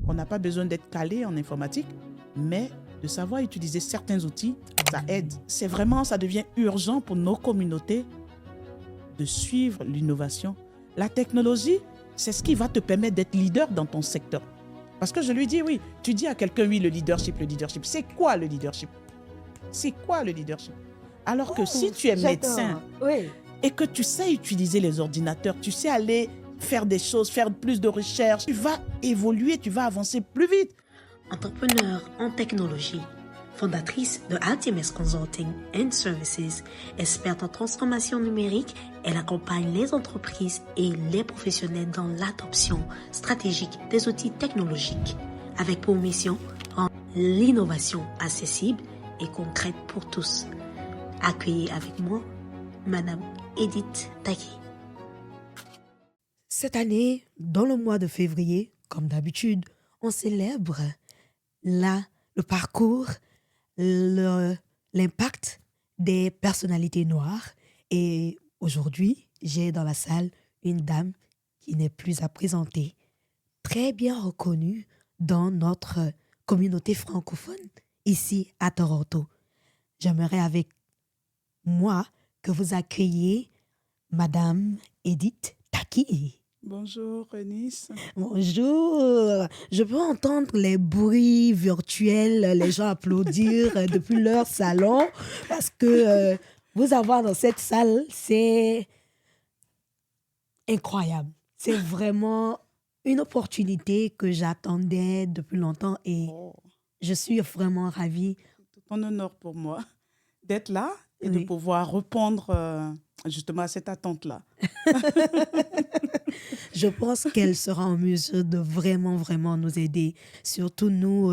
On n'a pas besoin d'être calé en informatique, mais de savoir utiliser certains outils, ça aide. C'est vraiment, ça devient urgent pour nos communautés de suivre l'innovation. La technologie, c'est ce qui va te permettre d'être leader dans ton secteur. Parce que je lui dis, oui, tu dis à quelqu'un, oui, le leadership. C'est quoi le leadership? C'est quoi le leadership? Alors que si tu es médecin Oui. et que tu sais utiliser les ordinateurs, tu sais aller faire des choses, faire plus de recherches, tu vas évoluer, tu vas avancer plus vite. Entrepreneur en technologie, fondatrice de Altimes Consulting and Services, experte en transformation numérique, elle accompagne les entreprises et les professionnels dans l'adoption stratégique des outils technologiques, avec pour mission rendre l'innovation accessible et concrète pour tous. Accueillez avec moi Madame Edith Taki. Cette année, dans le mois de février, comme d'habitude, on célèbre le parcours, l'impact des personnalités noires. Et aujourd'hui, j'ai dans la salle une dame qui n'est plus à présenter, très bien reconnue dans notre communauté francophone ici à Toronto. J'aimerais avec moi que vous accueilliez Madame Edith Taki. Bonjour, Eunice. Bonjour. Je peux entendre les bruits virtuels, les gens applaudir depuis leur salon parce que vous avoir dans cette salle, c'est incroyable. C'est vraiment une opportunité que j'attendais depuis longtemps et je suis vraiment ravie. C'est un honneur pour moi d'être là et Oui. de pouvoir répondre justement à cette attente-là. Je pense qu'elle sera en mesure de vraiment nous aider. Surtout nous,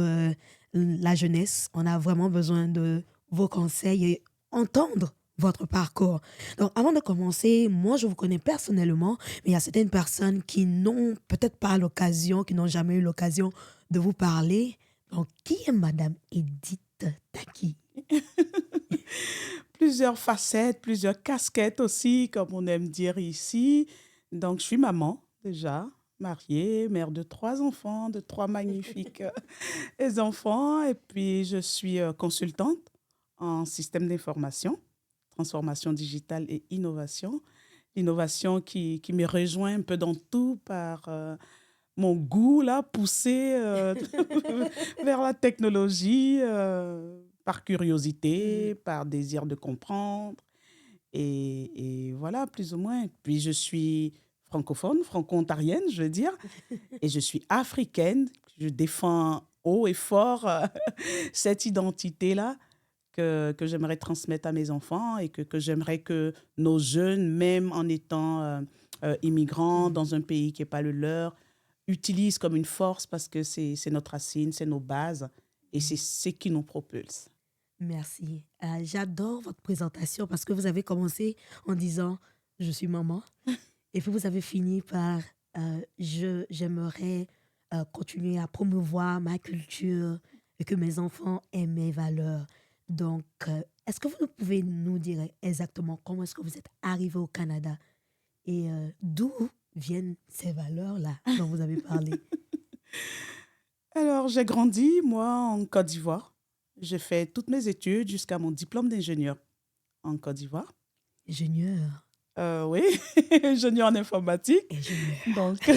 la jeunesse, on a vraiment besoin de vos conseils et entendre votre parcours. Donc, avant de commencer, moi, je vous connais personnellement, mais il y a certaines personnes qui n'ont peut-être pas l'occasion, qui n'ont jamais eu l'occasion de vous parler. Donc, qui est Madame Edith Taki? Plusieurs facettes, plusieurs casquettes aussi, comme on aime dire ici. Donc, je suis maman déjà, mariée, mère de 3 enfants, de 3 magnifiques enfants. Et puis, je suis consultante en système d'information, transformation digitale et innovation. L'innovation qui me rejoint un peu dans tout par mon goût, là, poussé vers la technologie, par curiosité, par désir de comprendre. Et voilà, plus ou moins. Puis je suis francophone, franco-ontarienne, je veux dire, et je suis africaine. Je défends haut et fort cette identité-là que j'aimerais transmettre à mes enfants et que j'aimerais que nos jeunes, même en étant immigrants dans un pays qui n'est pas le leur, utilisent comme une force parce que c'est notre racine, c'est nos bases et c'est ce qui nous propulse. Merci. J'adore votre présentation parce que vous avez commencé en disant « je suis maman » et puis vous avez fini par j'aimerais continuer à promouvoir ma culture et que mes enfants aiment mes valeurs. Donc, est-ce que vous pouvez nous dire exactement comment est-ce que vous êtes arrivé au Canada et d'où viennent ces valeurs-là dont vous avez parlé? Alors, j'ai grandi, moi, en Côte d'Ivoire. J'ai fait toutes mes études jusqu'à mon diplôme d'ingénieur en Côte d'Ivoire. Ingénieur. Oui, ingénieur en informatique. Ingénieur Donc,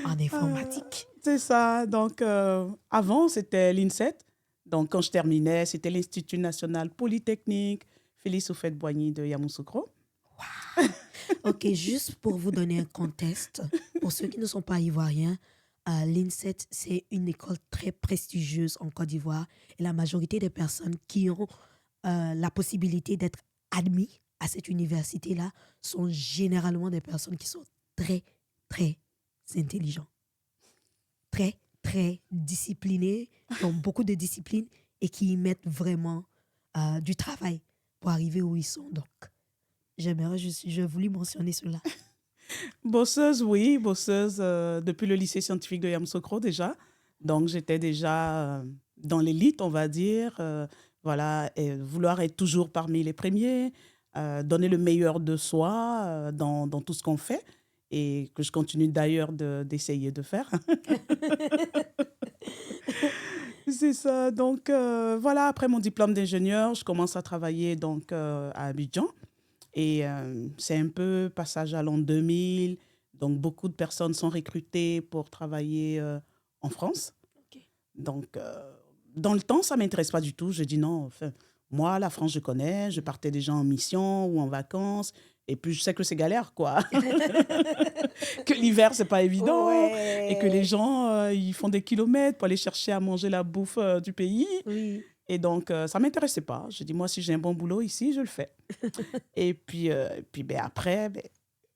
en informatique. c'est ça. Donc, avant, c'était l'INSET. Donc, quand je terminais, c'était l'Institut national polytechnique Félix Houphouët-Boigny de Yamoussoukro. Ok, juste pour vous donner un contexte, pour ceux qui ne sont pas ivoiriens, l'INSET, c'est une école très prestigieuse en Côte d'Ivoire et la majorité des personnes qui ont la possibilité d'être admis à cette université-là sont généralement des personnes qui sont très, très intelligentes, très, très disciplinées, qui ont beaucoup de discipline et qui y mettent vraiment du travail pour arriver où ils sont. Donc, je voulais mentionner cela. Bosseuse, oui, bosseuse depuis le lycée scientifique de Yamoussoukro déjà. Donc, j'étais déjà dans l'élite, on va dire. Voilà, et vouloir être toujours parmi les premiers, donner le meilleur de soi dans tout ce qu'on fait. et que je continue d'ailleurs d'essayer de faire. C'est ça. Donc, voilà, après mon diplôme d'ingénieur, je commence à travailler donc, à Abidjan. Et c'est un peu passage à l'an 2000. Donc, beaucoup de personnes sont recrutées pour travailler en France. Ok. Donc, dans le temps, ça ne m'intéresse pas du tout. Je dis non, enfin, moi, la France, je connais. Je partais déjà en mission ou en vacances. Et puis, je sais que c'est galère, quoi. Que l'hiver, c'est pas évident. Et que les Ouais. gens, ils font des kilomètres pour aller chercher à manger la bouffe du pays. Oui. Et donc, ça ne m'intéressait pas. Je dis, moi, si j'ai un bon boulot ici, je le fais. Et puis ben, après, ben,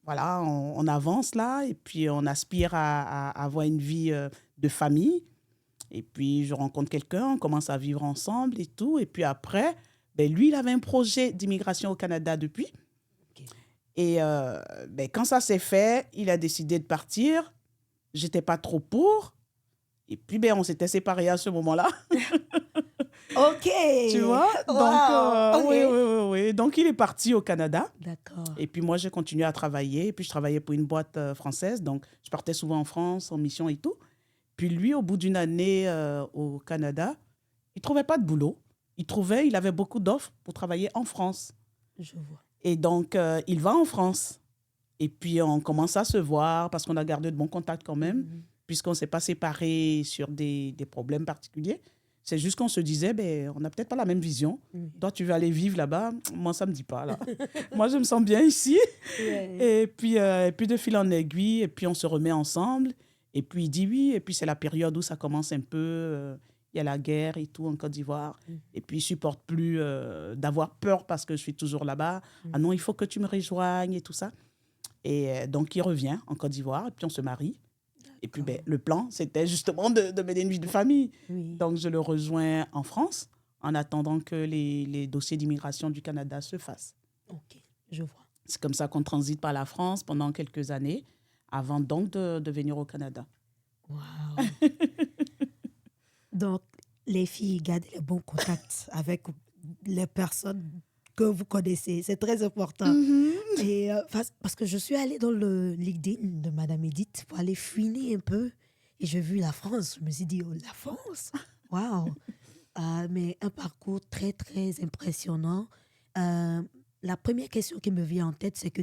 voilà, on avance là. Et puis, on aspire à avoir une vie de famille. Et puis, je rencontre quelqu'un, on commence à vivre ensemble et tout. Et puis après, ben, lui, il avait un projet d'immigration au Canada depuis. Ok. Et ben, quand ça s'est fait, il a décidé de partir. J'étais pas trop pour. Et puis, ben, on s'était séparés à ce moment-là. Ok. Tu vois? Donc, Wow. oui, Ok. oui, oui, oui. Donc, il est parti au Canada. D'accord. Et puis, moi, j'ai continué à travailler. Et puis, je travaillais pour une boîte française. Donc, je partais souvent en France, en mission et tout. Puis, lui, au bout d'une année au Canada, il ne trouvait pas de boulot. Il avait beaucoup d'offres pour travailler en France. Je vois. Et donc, il va en France. Et puis, on commence à se voir parce qu'on a gardé de bons contacts quand même, puisqu'on ne s'est pas séparés sur des problèmes particuliers. C'est juste qu'on se disait, ben, on n'a peut-être pas la même vision. Oui. Toi, tu veux aller vivre là-bas. Moi, ça ne me dit pas, là. Moi, je me sens bien ici. Ouais. Et puis, de fil en aiguille, et puis on se remet ensemble. Et puis, il dit oui. Et puis, c'est la période où ça commence un peu. Il y a la guerre et tout en Côte d'Ivoire. Et puis, il ne supporte plus d'avoir peur parce que je suis toujours là-bas. Ah non, il faut que tu me rejoignes et tout ça. Et donc, il revient en Côte d'Ivoire. Et puis, on se marie. Et puis, ben, le plan, c'était justement de mener une vie de famille. Oui. Donc, je le rejoins en France en attendant que les dossiers d'immigration du Canada se fassent. Ok. Je vois. C'est comme ça qu'on transite par la France pendant quelques années avant donc de venir au Canada. Wow. Donc, les filles, gardez les bons contacts avec les personnes que vous connaissez. C'est très important. Et parce que je suis allée dans le LinkedIn de Madame Edith pour aller fouiner un peu. Et j'ai vu la France. Je me suis dit, oh, la France. Waouh. Mais un parcours très, très impressionnant. La première question qui me vient en tête, c'est que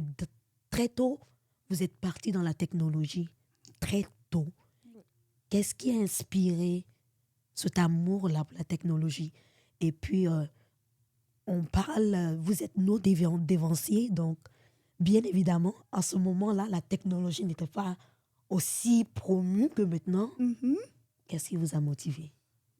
très tôt, vous êtes parti dans la technologie. Très tôt. Qu'est-ce qui a inspiré cet amour-là pour la technologie? Et puis, on parle, vous êtes nos dévanciers, donc bien évidemment, à ce moment-là, la technologie n'était pas aussi promue que maintenant. Qu'est-ce qui vous a motivé?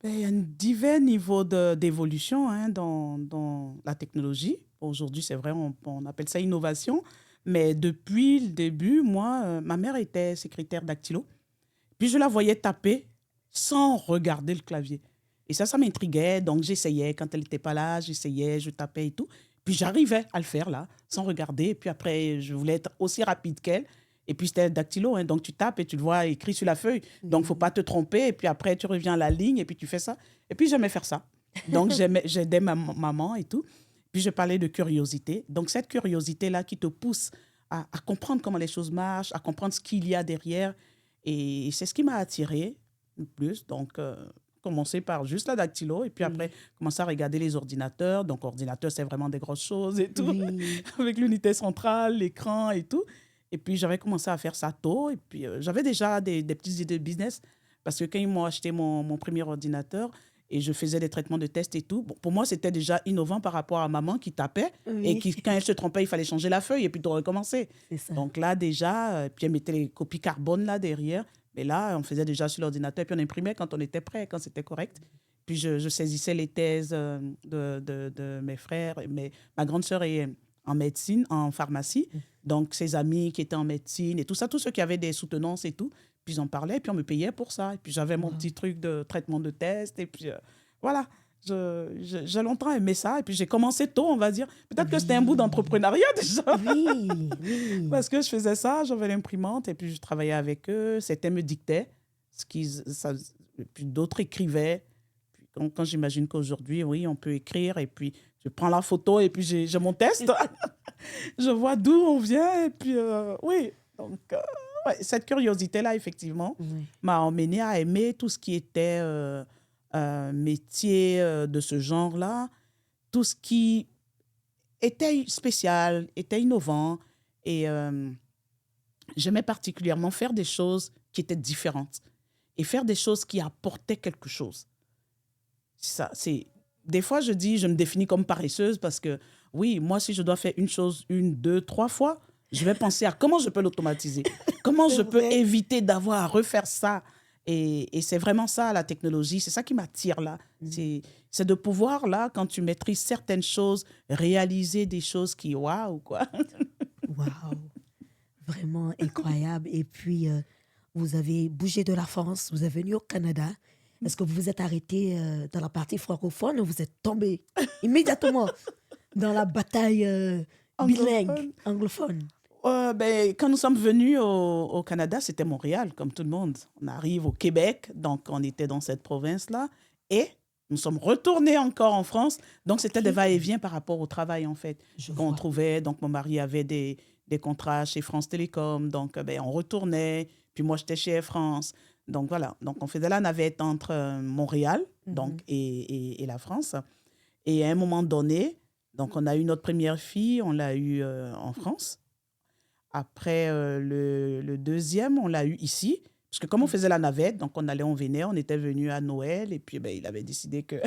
Ben, il y a divers niveaux d'évolution hein, dans la technologie. Aujourd'hui, c'est vrai, on appelle ça innovation. Mais depuis le début, moi, ma mère était secrétaire dactylo. Puis je la voyais taper sans regarder le clavier. Et ça m'intriguait. Donc, j'essayais. Quand elle n'était pas là, j'essayais, je tapais et tout. Puis j'arrivais à le faire là, sans regarder. Et puis après, je voulais être aussi rapide qu'elle. Et puis c'était dactylo, hein, donc tu tapes et tu le vois écrit sur la feuille. Donc, il ne faut pas te tromper. Et puis après, tu reviens à la ligne et puis tu fais ça. Et puis, j'aimais faire ça. Donc, j'aidais ma maman et tout. Puis, je parlais de curiosité. Donc, cette curiosité-là qui te pousse à comprendre comment les choses marchent, à comprendre ce qu'il y a derrière. Et c'est ce qui m'a attirée le plus. Donc, commencer par juste la dactylo et puis après, commencer à regarder les ordinateurs. Donc, ordinateur, c'est vraiment des grosses choses et tout, avec l'unité centrale, l'écran et tout. Et puis, j'avais commencé à faire ça tôt. Et puis, j'avais déjà des petites idées de business parce que quand ils m'ont acheté mon premier ordinateur et je faisais des traitements de tests et tout, bon, pour moi, c'était déjà innovant par rapport à maman qui tapait et qui, quand elle se trompait, il fallait changer la feuille et puis de recommencer. C'est ça. Donc là, déjà, puis elle mettait les copies carbone là derrière. Mais là, on faisait déjà sur l'ordinateur, puis on imprimait quand on était prêt, quand c'était correct. Puis je saisissais les thèses de mes frères. Ma grande sœur est en médecine, en pharmacie. Donc, ses amis qui étaient en médecine et tout ça, tous ceux qui avaient des soutenances et tout, puis ils en parlaient, et puis on me payait pour ça. Et puis j'avais mon petit truc de traitement de test. Et puis voilà, j'ai longtemps aimé ça. Et puis j'ai commencé tôt, on va dire. Peut-être que c'était un bout d'entrepreneuriat déjà. Oui. Parce que je faisais ça, j'avais l'imprimante et puis je travaillais avec eux. Certains me dictaient, puis d'autres écrivaient. Puis quand j'imagine qu'aujourd'hui, oui, on peut écrire et puis je prends la photo et puis j'ai mon test. Je vois d'où on vient et puis oui, Donc, ouais, cette curiosité-là, effectivement, Oui. m'a emmenée à aimer tout ce qui était métier de ce genre-là, tout ce qui était spécial, était innovant. Et j'aimais particulièrement faire des choses qui étaient différentes et faire des choses qui apportaient quelque chose. Ça, c'est... Des fois, je me définis comme paresseuse parce que, oui, moi, si je dois faire une chose 1, 2, 3 fois, je vais penser à comment je peux l'automatiser, comment C'est je peux vrai. éviter d'avoir à refaire ça. Et c'est vraiment ça, la technologie, c'est ça qui m'attire là. C'est de pouvoir, là, quand tu maîtrises certaines choses, réaliser des choses qui, waouh, quoi. Waouh, vraiment incroyable. Et puis, vous avez bougé de la France, vous êtes venu au Canada. Est-ce que vous vous êtes arrêté dans la partie francophone ou vous êtes tombé immédiatement dans la bataille bilingue, anglophone? Quand nous sommes venus au Canada, c'était Montréal, comme tout le monde. On arrive au Québec, donc on était dans cette province-là. Et nous sommes retournés encore en France. Donc, c'était des va-et-vient par rapport au travail, en fait, Je qu'on vois. trouvait. Donc, mon mari avait des contrats chez France Télécom. Donc, on retournait. Puis moi, j'étais chez Air France. Donc, voilà. Donc, on faisait la navette entre Montréal donc, et la France. Et à un moment donné, donc, on a eu notre première fille. On l'a eue en France. Après, le deuxième, on l'a eu ici. Parce que comme on faisait la navette, donc on allait, on venait, on était venu à Noël. Et puis, il avait décidé qu'il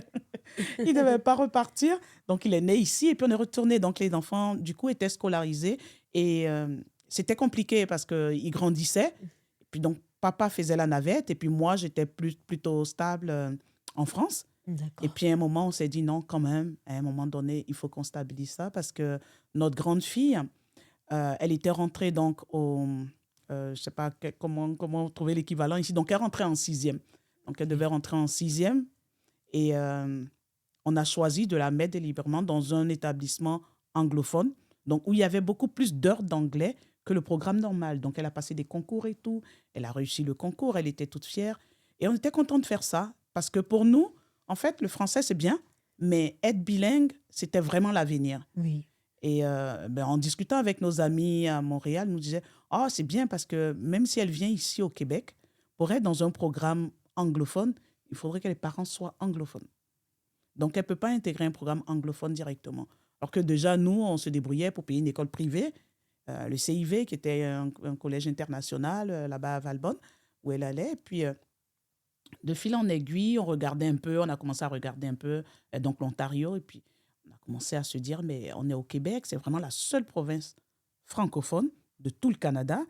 ne devait pas repartir. Donc, il est né ici. Et puis, on est retourné. Donc, les enfants, du coup, étaient scolarisés. Et c'était compliqué parce qu'ils grandissaient. Et puis, donc, papa faisait la navette. Et puis, moi, j'étais plutôt stable en France. Et D'accord. puis, à un moment, on s'est dit non, quand même. À un moment donné, il faut qu'on stabilise ça parce que notre grande fille... elle était rentrée donc je ne sais pas comment trouver l'équivalent ici. Donc, elle rentrait en 6e. Donc, elle devait rentrer en 6e. Et on a choisi de la mettre délibérément dans un établissement anglophone, donc où il y avait beaucoup plus d'heures d'anglais que le programme normal. Donc, elle a passé des concours et tout. Elle a réussi le concours. Elle était toute fière. Et on était content de faire ça parce que pour nous, en fait, le français, c'est bien, mais être bilingue, c'était vraiment l'avenir. Oui. Et en discutant avec nos amis à Montréal, nous disaient « Ah, c'est bien parce que même si elle vient ici au Québec, pour être dans un programme anglophone, il faudrait que les parents soient anglophones. Donc, elle ne peut pas intégrer un programme anglophone directement. Alors que déjà, nous, on se débrouillait pour payer une école privée, le CIV, qui était un collège international là-bas à Valbonne, où elle allait. Et puis, de fil en aiguille, on regardait un peu, on a commencé à regarder un peu donc l'Ontario. Et puis, on a commencé à se dire, mais on est au Québec, c'est vraiment la seule province francophone de tout le Canada.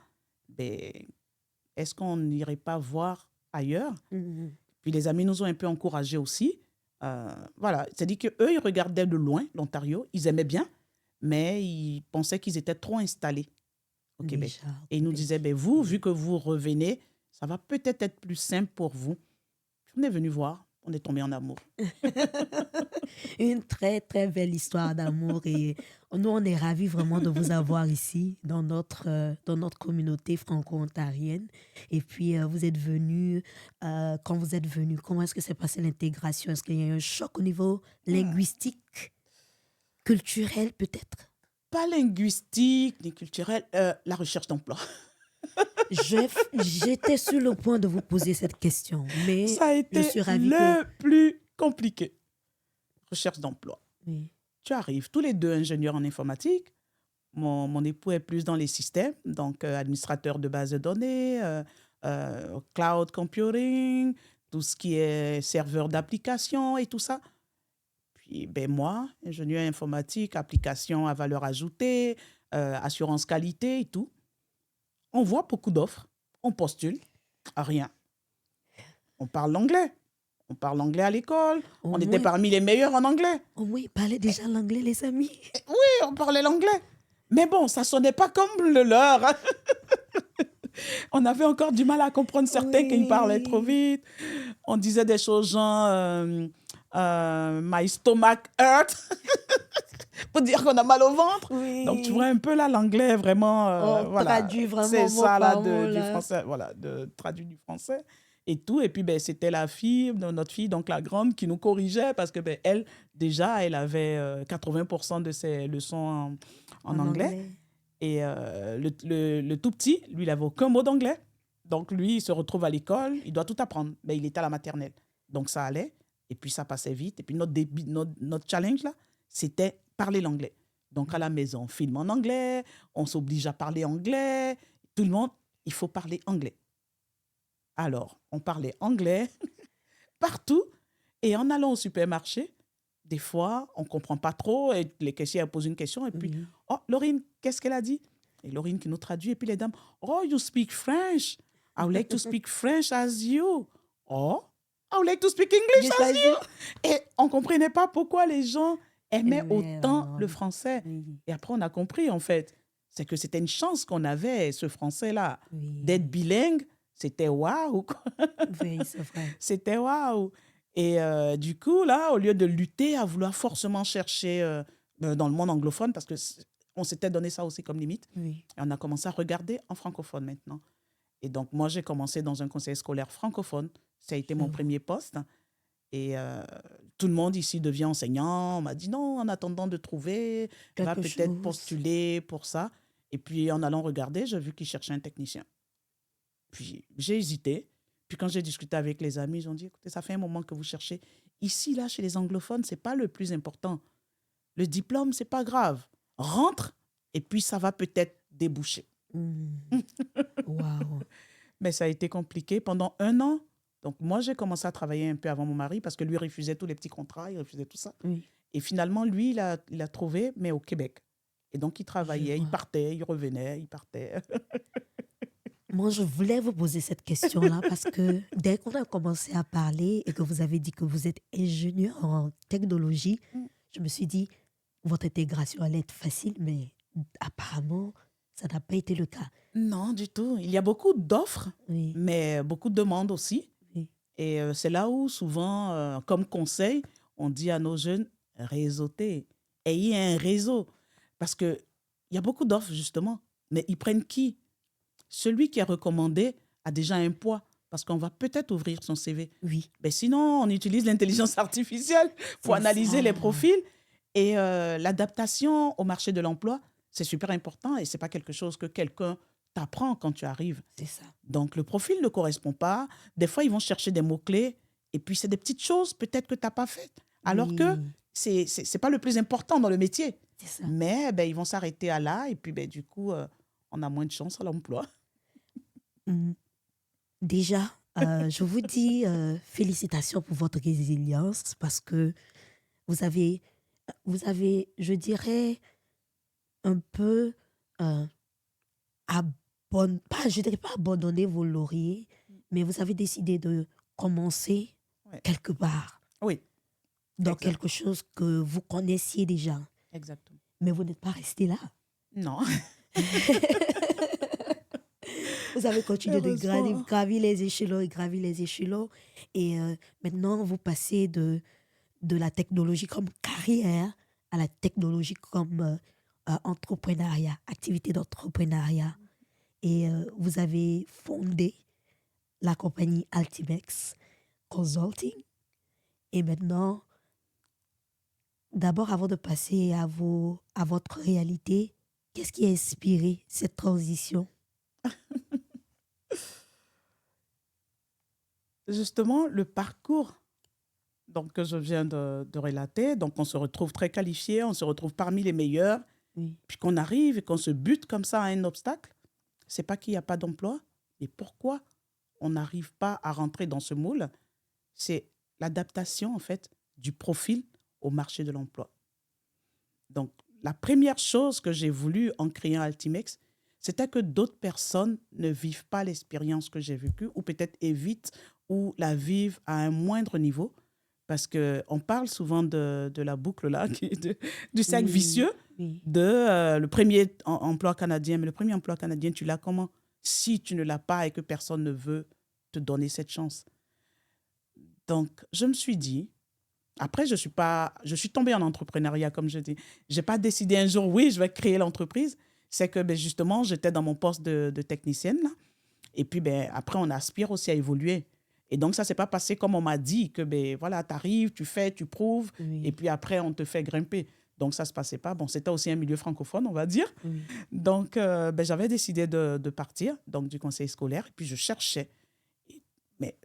Mais est-ce qu'on n'irait pas voir ailleurs? Puis les amis nous ont un peu encouragés aussi. Voilà, c'est-à-dire qu'eux, ils regardaient de loin l'Ontario, ils aimaient bien, mais ils pensaient qu'ils étaient trop installés au Québec. Déjà, Et ils nous disaient, vous, vu que vous revenez, ça va peut-être être plus simple pour vous. Puis on est venu voir, on est tombé en amour. Une très, très belle histoire d'amour. Et nous, on est ravis vraiment de vous avoir ici, dans notre communauté franco-ontarienne. Et puis, vous êtes venus, quand vous êtes venus, comment est-ce que s'est passée l'intégration? Est-ce qu'il y a eu un choc au niveau linguistique, culturel peut-être? Pas linguistique ni culturel, la recherche d'emploi. J'étais sur le point de vous poser cette question, mais Ça a été je suis ravie le plus compliqué. Recherche d'emploi. Oui. Tu arrives, tous les deux ingénieurs en informatique. Mon époux est plus dans les systèmes, donc administrateur de base de données, cloud computing, tout ce qui est serveur d'application et tout ça. Puis moi, ingénieur informatique, application à valeur ajoutée, assurance qualité et tout. On voit beaucoup d'offres, on postule, rien. On parle l'anglais. On parle l'anglais à l'école. On était parmi les meilleurs en anglais. Au moins, ils parlaient déjà l'anglais, les amis. Oui, on parlait l'anglais. Mais bon, ça sonnait pas comme le leur. Hein. On avait encore du mal à comprendre certains qui parlaient trop vite. On disait des choses genre my stomach hurt pour dire qu'on a mal au ventre. Oui. Donc, tu vois un peu là, l'anglais vraiment... voilà, traduit vraiment c'est ça là, mot par mot, du français. Voilà, traduit du français et tout. Et puis, c'était la fille, notre fille, donc la grande, qui nous corrigeait parce que elle, déjà, elle avait 80% de ses leçons en anglais. Et le tout petit, lui, il n'avait aucun mot d'anglais. Donc, lui, il se retrouve à l'école, il doit tout apprendre. Mais il était à la maternelle. Donc, ça allait. Et puis, ça passait vite. Et puis, notre challenge, là, c'était parler l'anglais. Donc, à la maison, on filme en anglais, on s'oblige à parler anglais. Tout le monde, il faut parler anglais. Alors, on parlait anglais partout. Et en allant au supermarché, des fois, on ne comprend pas trop. Et les caissières posent une question. Et puis, Oui. oh, Laurine, qu'est-ce qu'elle a dit? Et Laurine qui nous traduit. Et puis les dames, oh, you speak French. I would like to speak French as you. Oh, I would like to speak English Yes, as as you. you. Et on ne comprenait pas pourquoi les gens aimaient Aimaient autant la le langue. français. Oui. Et après, on a compris, en fait, c'est que c'était une chance qu'on avait, ce français-là. Oui. D'être bilingue, c'était waouh, quoi. Oui, c'est vrai. C'était waouh. Et du coup, là, au lieu de lutter à vouloir forcément chercher dans le monde anglophone, parce que on s'était donné ça aussi comme limite, Oui. et on a commencé à regarder en francophone maintenant. Et donc, moi, j'ai commencé dans un conseil scolaire francophone. Ça a été mon premier poste. Et tout le monde ici devient enseignant. On m'a dit non, en attendant de trouver, va Quelque peut-être chose. postuler pour ça. Et puis, en allant regarder, j'ai vu qu'ils cherchaient un technicien. Puis, j'ai hésité. Puis, quand j'ai discuté avec les amis, ils ont dit, écoutez, ça fait un moment que vous cherchez. Ici, là, chez les anglophones, ce n'est pas le plus important. Le diplôme, ce n'est pas grave. Rentre, et puis ça va peut-être déboucher. Waouh. Mais ça a été compliqué pendant 1 an. Donc, moi, j'ai commencé à travailler un peu avant mon mari parce que lui refusait tous les petits contrats, il refusait tout ça. Oui. Et finalement, lui, il a trouvé, mais au Québec. Et donc, il travaillait, il vois. partait, il revenait, il partait. Moi, je voulais vous poser cette question-là parce que dès qu'on a commencé à parler et que vous avez dit que vous êtes ingénieur en technologie, je me suis dit, votre intégration allait être facile, mais apparemment, ça n'a pas été le cas. Non, du tout. Il y a beaucoup d'offres, Oui. mais beaucoup de demandes aussi. Oui. Et c'est là où, souvent, comme conseil, on dit à nos jeunes, réseautez, ayez un réseau. Parce qu'il y a beaucoup d'offres, justement. Mais ils prennent qui? Celui qui est recommandé a déjà un poids. Parce qu'on va peut-être ouvrir son CV. Oui. Mais sinon, on utilise l'intelligence artificielle pour C'est analyser ça. les profils. Et l'adaptation au marché de l'emploi, c'est super important. Et ce n'est pas quelque chose que quelqu'un t'apprend quand tu arrives. C'est ça. Donc, le profil ne correspond pas. Des fois, ils vont chercher des mots-clés. Et puis, c'est des petites choses peut-être que tu n'as pas faites. Alors Oui. que ce n'est pas le plus important dans le métier. C'est ça. Mais ils vont s'arrêter à là. Et puis, du coup, on a moins de chance à l'emploi. Déjà, je vous dis félicitations pour votre résilience parce que vous avez, je dirais, un peu, je dirais pas abandonné vos lauriers, mais vous avez décidé de commencer Ouais. quelque part, Oui, dans exact. quelque chose que vous connaissiez déjà, exactement. mais vous n'êtes pas resté là. Non. Vous avez continué de Heureusement. gravir les échelons et gravir les échelons. Et maintenant, vous passez de la technologie comme carrière à la technologie comme entrepreneuriat, activité d'entrepreneuriat. Et vous avez fondé la compagnie Altimex Consulting. Et maintenant, d'abord, avant de passer à votre réalité, qu'est-ce qui a inspiré cette transition? Justement, le parcours donc, que je viens de relater, donc on se retrouve très qualifié, on se retrouve parmi les meilleurs, Oui. puis qu'on arrive et qu'on se bute comme ça à un obstacle, c'est pas qu'il n'y a pas d'emploi, mais pourquoi on n'arrive pas à rentrer dans ce moule? C'est l'adaptation, en fait, du profil au marché de l'emploi. Donc, la première chose que j'ai voulu en créant Altimex, c'était que d'autres personnes ne vivent pas l'expérience que j'ai vécue ou peut-être évitent ou la vivent à un moindre niveau. Parce qu'on parle souvent de la boucle là, du cercle Oui, vicieux, oui. de le premier emploi canadien. Mais le premier emploi canadien, tu l'as comment? Si tu ne l'as pas et que personne ne veut te donner cette chance. Donc, je me suis dit, après, je suis tombée en entrepreneuriat, comme je dis. Je n'ai pas décidé un jour, oui, je vais créer l'entreprise. C'est que justement, j'étais dans mon poste de technicienne. Là. Et puis, après, on aspire aussi à évoluer. Et donc, ça ne s'est pas passé comme on m'a dit, que voilà, tu arrives, tu fais, tu prouves, Oui. et puis après, on te fait grimper. Donc, ça ne se passait pas. Bon, c'était aussi un milieu francophone, on va dire. Oui. Donc, j'avais décidé de partir donc, du conseil scolaire. Et puis, je cherchais. Mais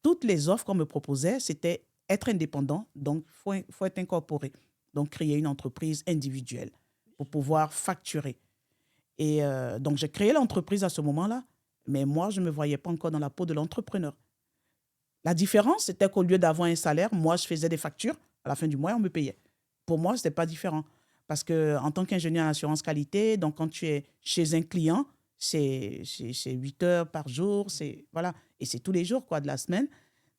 toutes les offres qu'on me proposait, c'était être indépendant. Donc, il faut être incorporé. Donc, créer une entreprise individuelle pour pouvoir facturer. Et donc, j'ai créé l'entreprise à ce moment-là. Mais moi, je ne me voyais pas encore dans la peau de l'entrepreneur. La différence, c'était qu'au lieu d'avoir un salaire, moi, je faisais des factures. À la fin du mois, on me payait. Pour moi, ce n'était pas différent. Parce qu'en tant qu'ingénieur en assurance qualité, donc quand tu es chez un client, c'est 8 heures par jour. Voilà. Et c'est tous les jours quoi, de la semaine.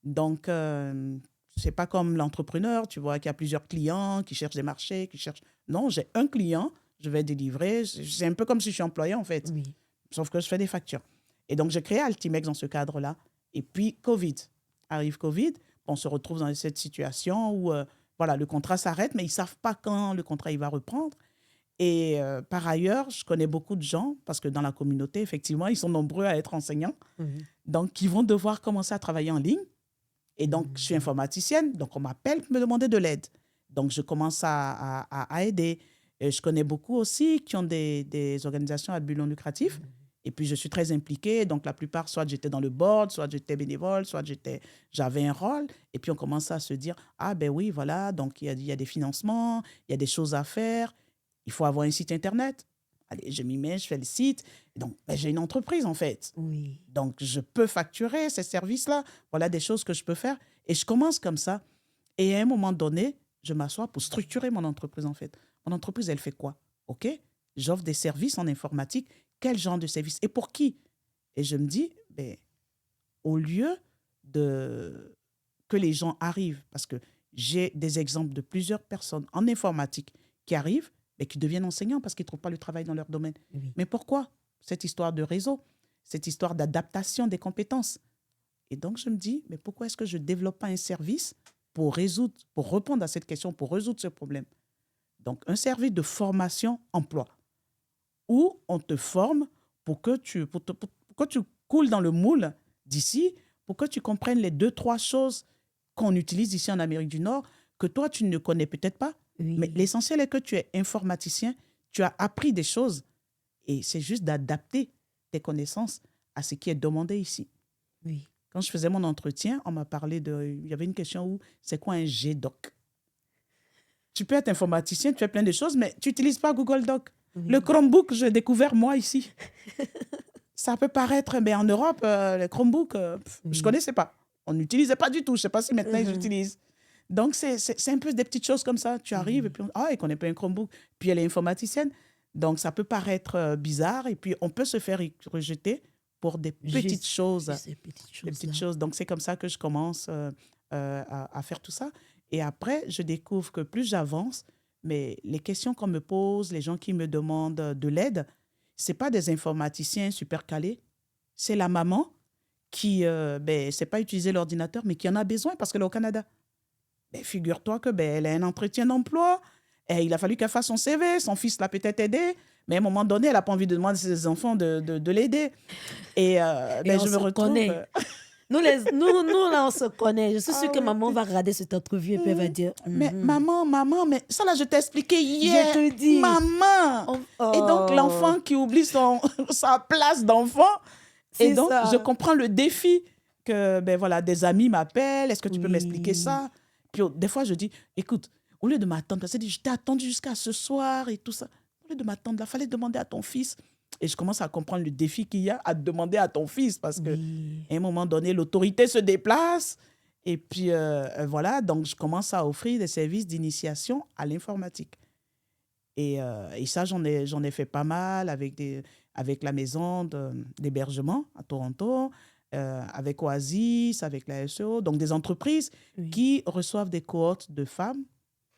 Donc, ce n'est pas comme l'entrepreneur, tu vois, qui a plusieurs clients, qui cherchent des marchés, qui cherchent... Non, j'ai un client, je vais délivrer. C'est un peu comme si je suis employé, en fait. Oui. Sauf que je fais des factures. Et donc, j'ai créé Altimex dans ce cadre-là. Et puis, arrive Covid, on se retrouve dans cette situation où voilà, le contrat s'arrête, mais ils ne savent pas quand le contrat il va reprendre. Et par ailleurs, je connais beaucoup de gens, parce que dans la communauté, effectivement, ils sont nombreux à être enseignants, donc qui vont devoir commencer à travailler en ligne. Et donc, je suis informaticienne, donc on m'appelle pour me demander de l'aide. Donc, je commence à aider. Et je connais beaucoup aussi qui ont des organisations à but non lucratif. Et puis, je suis très impliquée. Donc, la plupart, soit j'étais dans le board, soit j'étais bénévole, soit j'avais un rôle. Et puis, on commence à se dire, ah ben oui, voilà, donc il y a des financements, il y a des choses à faire. Il faut avoir un site Internet. Allez, je m'y mets, je fais le site. Et donc, j'ai une entreprise, en fait. Oui. Donc, je peux facturer ces services-là. Voilà des choses que je peux faire. Et je commence comme ça. Et à un moment donné, je m'assois pour structurer mon entreprise, en fait. Mon entreprise, elle fait quoi? OK? J'offre des services en informatique. Quel genre de service? Et pour qui? Et je me dis, au lieu que les gens arrivent, parce que j'ai des exemples de plusieurs personnes en informatique qui arrivent, mais qui deviennent enseignants parce qu'ils ne trouvent pas le travail dans leur domaine. Oui. Mais pourquoi? Cette histoire de réseau, cette histoire d'adaptation des compétences. Et donc, je me dis, mais pourquoi est-ce que je ne développe pas un service pour répondre à cette question, pour résoudre ce problème? Donc, un service de formation-emploi où on te forme pour que tu coules dans le moule d'ici, pour que tu comprennes les 2-3 choses qu'on utilise ici en Amérique du Nord, que toi, tu ne connais peut-être pas. Oui. Mais l'essentiel est que tu es informaticien, tu as appris des choses et c'est juste d'adapter tes connaissances à ce qui est demandé ici. Oui. Quand je faisais mon entretien, on m'a parlé il y avait une question où c'est quoi un GDoc? Tu peux être informaticien, tu fais plein de choses, mais tu n'utilises pas Google Doc. Oui. Le Chromebook, j'ai découvert moi ici. Ça peut paraître, mais en Europe, le Chromebook, je ne connaissais pas. On n'utilisait pas du tout. Je ne sais pas si maintenant ils utilisent. Donc, c'est un peu des petites choses comme ça. Tu arrives et puis, elle ne connaît pas un Chromebook. Puis, elle est informaticienne. Donc, ça peut paraître bizarre. Et puis, on peut se faire rejeter pour des petites choses. Ces petites Des petites choses. choses. Donc, c'est comme ça que je commence à faire tout ça. Et après, je découvre que plus j'avance, mais les questions qu'on me pose, les gens qui me demandent de l'aide, ce n'est pas des informaticiens super calés. C'est la maman qui ne sait pas utiliser l'ordinateur, mais qui en a besoin parce qu'elle est au Canada. Figure-toi que elle a un entretien d'emploi. Et il a fallu qu'elle fasse son CV. Son fils l'a peut-être aidé. Mais à un moment donné, elle n'a pas envie de demander à ses enfants de l'aider. Et, je me retrouve... Nous, là, on se connaît. Je suis sûre que oui. maman va regarder cette entrevue et puis elle va dire... Mais maman, mais ça là, je t'ai expliqué hier. Je te dis. Maman. Et donc, l'enfant qui oublie sa place d'enfant. Et donc, je comprends le défi que des amis m'appellent. Est-ce que tu peux m'expliquer ça? Puis des fois, je dis, écoute, au lieu de m'attendre, parce que je t'ai attendu jusqu'à ce soir et tout ça. Au lieu de m'attendre, il fallait demander à ton fils. Et je commence à comprendre le défi qu'il y a à demander à ton fils parce qu'à un moment donné, l'autorité se déplace. Et puis, voilà, donc je commence à offrir des services d'initiation à l'informatique. Et ça, j'en ai fait pas mal avec la maison d'hébergement à Toronto, avec Oasis, avec la SEO, donc des entreprises qui reçoivent des cohortes de femmes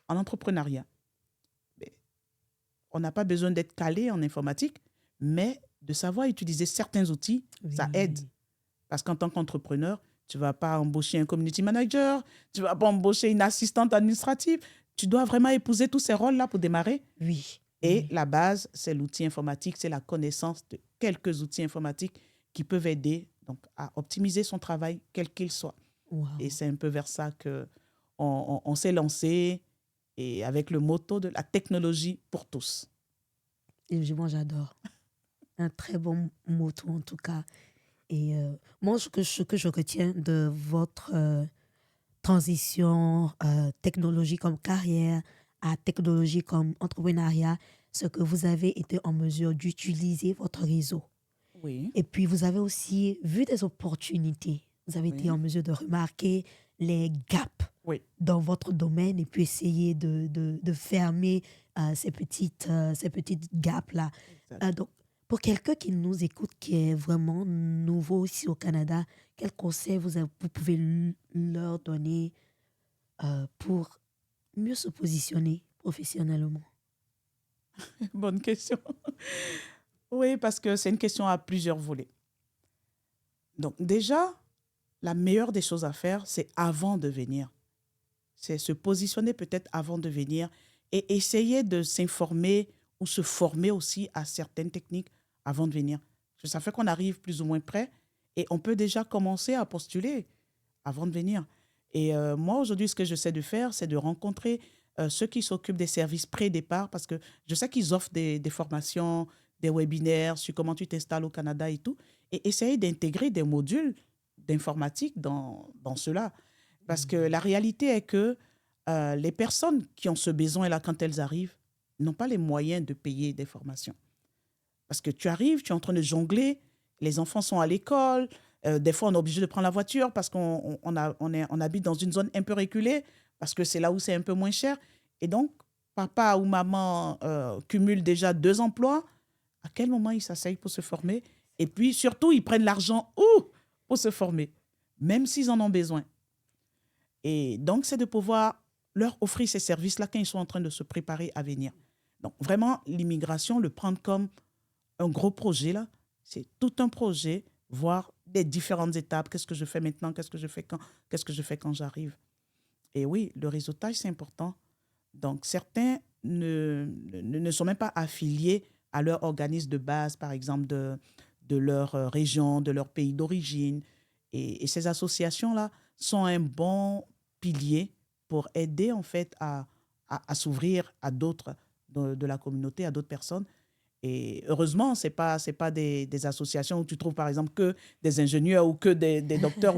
en entrepreneuriat. Mais on n'a pas besoin d'être calé en informatique, mais de savoir utiliser certains outils, ça aide. Parce qu'en tant qu'entrepreneur, tu ne vas pas embaucher un community manager, tu ne vas pas embaucher une assistante administrative. Tu dois vraiment épouser tous ces rôles-là pour démarrer. Oui. Et la base, c'est l'outil informatique, c'est la connaissance de quelques outils informatiques qui peuvent aider donc, à optimiser son travail, quel qu'il soit. Wow. Et c'est un peu vers ça qu'on s'est lancé. et avec le motto de la technologie pour tous. Et moi, j'adore. Un très bon motto, en tout cas. Et moi, ce que je retiens de votre transition technologie comme carrière à technologie comme entrepreneuriat, c'est que vous avez été en mesure d'utiliser votre réseau. Oui, Et puis, vous avez aussi vu des opportunités. Vous avez été oui, en mesure de remarquer les gaps oui. dans votre domaine et puis essayer de fermer ces petites gaps-là. Exact. Donc, pour quelqu'un qui nous écoute, qui est vraiment nouveau ici au Canada, quel conseil vous pouvez leur donner pour mieux se positionner professionnellement? Bonne question. Oui, parce que c'est une question à plusieurs volets. Donc déjà, la meilleure des choses à faire, c'est avant de venir. C'est se positionner peut-être avant de venir et essayer de s'informer ou se former aussi à certaines techniques avant de venir. Parce que ça fait qu'on arrive plus ou moins prêt et on peut déjà commencer à postuler avant de venir. Et moi, aujourd'hui, ce que j'essaie de faire, c'est de rencontrer ceux qui s'occupent des services pré-départ parce que je sais qu'ils offrent des formations, des webinaires sur comment tu t'installes au Canada et tout, et essayer d'intégrer des modules d'informatique dans cela. Parce que la réalité est que les personnes qui ont ce besoin-là, quand elles arrivent, n'ont pas les moyens de payer des formations. Parce que tu arrives, tu es en train de jongler, les enfants sont à l'école, des fois on est obligé de prendre la voiture parce qu'on habite dans une zone un peu reculée, parce que c'est là où c'est un peu moins cher. Et donc, papa ou maman cumulent déjà 2 emplois. À quel moment ils s'asseyent pour se former? Et puis surtout, ils prennent l'argent où pour se former, même s'ils en ont besoin. Et donc, c'est de pouvoir leur offrir ces services-là quand ils sont en train de se préparer à venir. Donc, vraiment, l'immigration, le prendre comme un gros projet, là, c'est tout un projet, voir les différentes étapes. Qu'est-ce que je fais maintenant? Qu'est-ce que je fais quand? Qu'est-ce que je fais quand j'arrive? Et oui, le réseautage, c'est important. Donc, certains ne sont même pas affiliés à leur organisme de base, par exemple, de leur région, de leur pays d'origine. Et ces associations-là sont un bon pilier pour aider, en fait, à s'ouvrir à d'autres de la communauté, à d'autres personnes. Et heureusement, c'est pas des associations où tu trouves, par exemple, que des ingénieurs ou que des docteurs.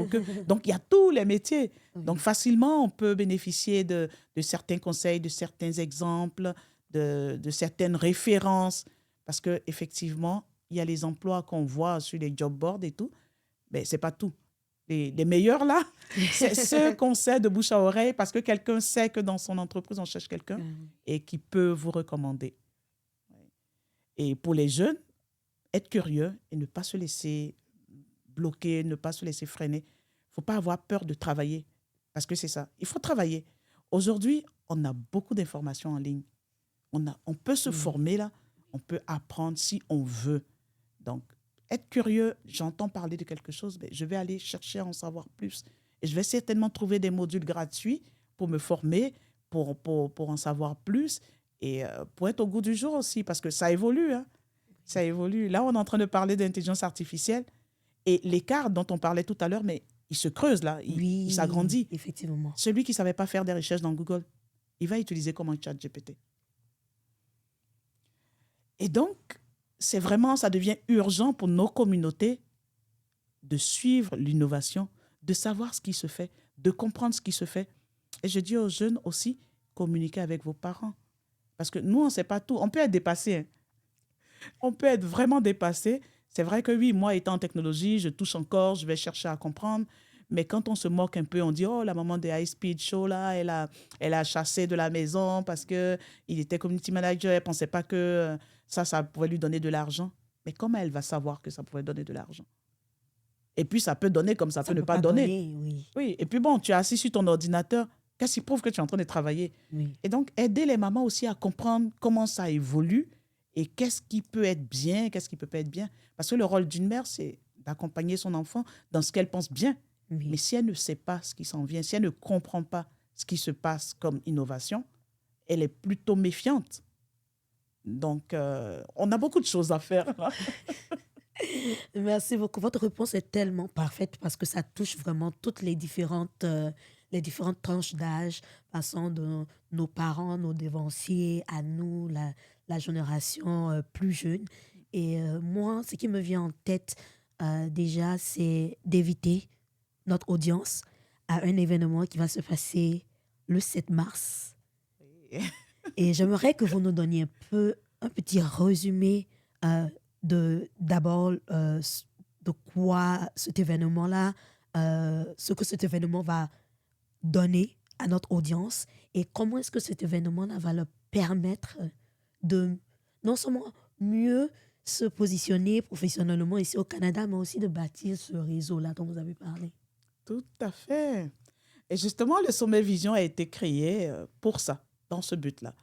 Donc, il y a tous les métiers. Donc, Oui. facilement, on peut bénéficier de certains conseils, de certains exemples, de certaines références. Parce qu'effectivement, il y a les emplois qu'on voit sur les job boards et tout, mais ce n'est pas tout. Les meilleurs, là, c'est ceux qu'on sait de bouche à oreille parce que quelqu'un sait que dans son entreprise, on cherche quelqu'un et qui peut vous recommander. Et pour les jeunes, être curieux et ne pas se laisser bloquer, ne pas se laisser freiner. Il ne faut pas avoir peur de travailler parce que c'est ça. Il faut travailler. Aujourd'hui, on a beaucoup d'informations en ligne. On peut se former là, on peut apprendre si on veut. Donc, être curieux, j'entends parler de quelque chose, mais je vais aller chercher à en savoir plus. Et je vais certainement trouver des modules gratuits pour me former, pour en savoir plus et pour être au goût du jour aussi, parce que ça évolue. Hein. Ça évolue. Là, on est en train de parler d'intelligence artificielle et l'écart dont on parlait tout à l'heure, mais il se creuse là, il Oui, s'agrandit. effectivement. Celui qui ne savait pas faire des recherches dans Google, il va utiliser comme un chat GPT. Et donc, c'est vraiment, ça devient urgent pour nos communautés de suivre l'innovation, de savoir ce qui se fait, de comprendre ce qui se fait. Et je dis aux jeunes aussi, communiquez avec vos parents. Parce que nous, on ne sait pas tout. On peut être dépassé. Hein. On peut être vraiment dépassé. C'est vrai que oui, moi, étant en technologie, je touche encore, je vais chercher à comprendre. Mais quand on se moque un peu, on dit, oh, la maman de High Speed Show, là, elle a chassé de la maison parce qu'il était community manager, elle ne pensait pas que ça pouvait lui donner de l'argent. Mais comment elle va savoir que ça pouvait donner de l'argent? Et puis, ça peut donner comme ça peut ne peut pas pas donner. oui. Oui, et puis bon, tu es assis sur ton ordinateur, qu'est-ce qui prouve que tu es en train de travailler? Oui. Et donc, aider les mamans aussi à comprendre comment ça évolue et qu'est-ce qui peut être bien, qu'est-ce qui peut pas être bien. Parce que le rôle d'une mère, c'est d'accompagner son enfant dans ce qu'elle pense bien. Oui. Mais si elle ne sait pas ce qui s'en vient, si elle ne comprend pas ce qui se passe comme innovation, elle est plutôt méfiante. Donc, on a beaucoup de choses à faire. Là. Merci beaucoup. Votre réponse est tellement parfaite parce que ça touche vraiment toutes les différentes les différentes tranches d'âge, passant de nos parents, nos devanciers, à nous, la génération plus jeune. Et moi, ce qui me vient en tête déjà, c'est d'éviter notre audience à un événement qui va se passer le 7 mars. Et j'aimerais que vous nous donniez un petit résumé d'abord de quoi cet événement-là, ce que cet événement va donner à notre audience et comment est-ce que cet événement-là va leur permettre de non seulement mieux se positionner professionnellement ici au Canada, mais aussi de bâtir ce réseau-là dont vous avez parlé. Tout à fait. Et justement, le Sommet Vision a été créé pour ça, dans ce but-là.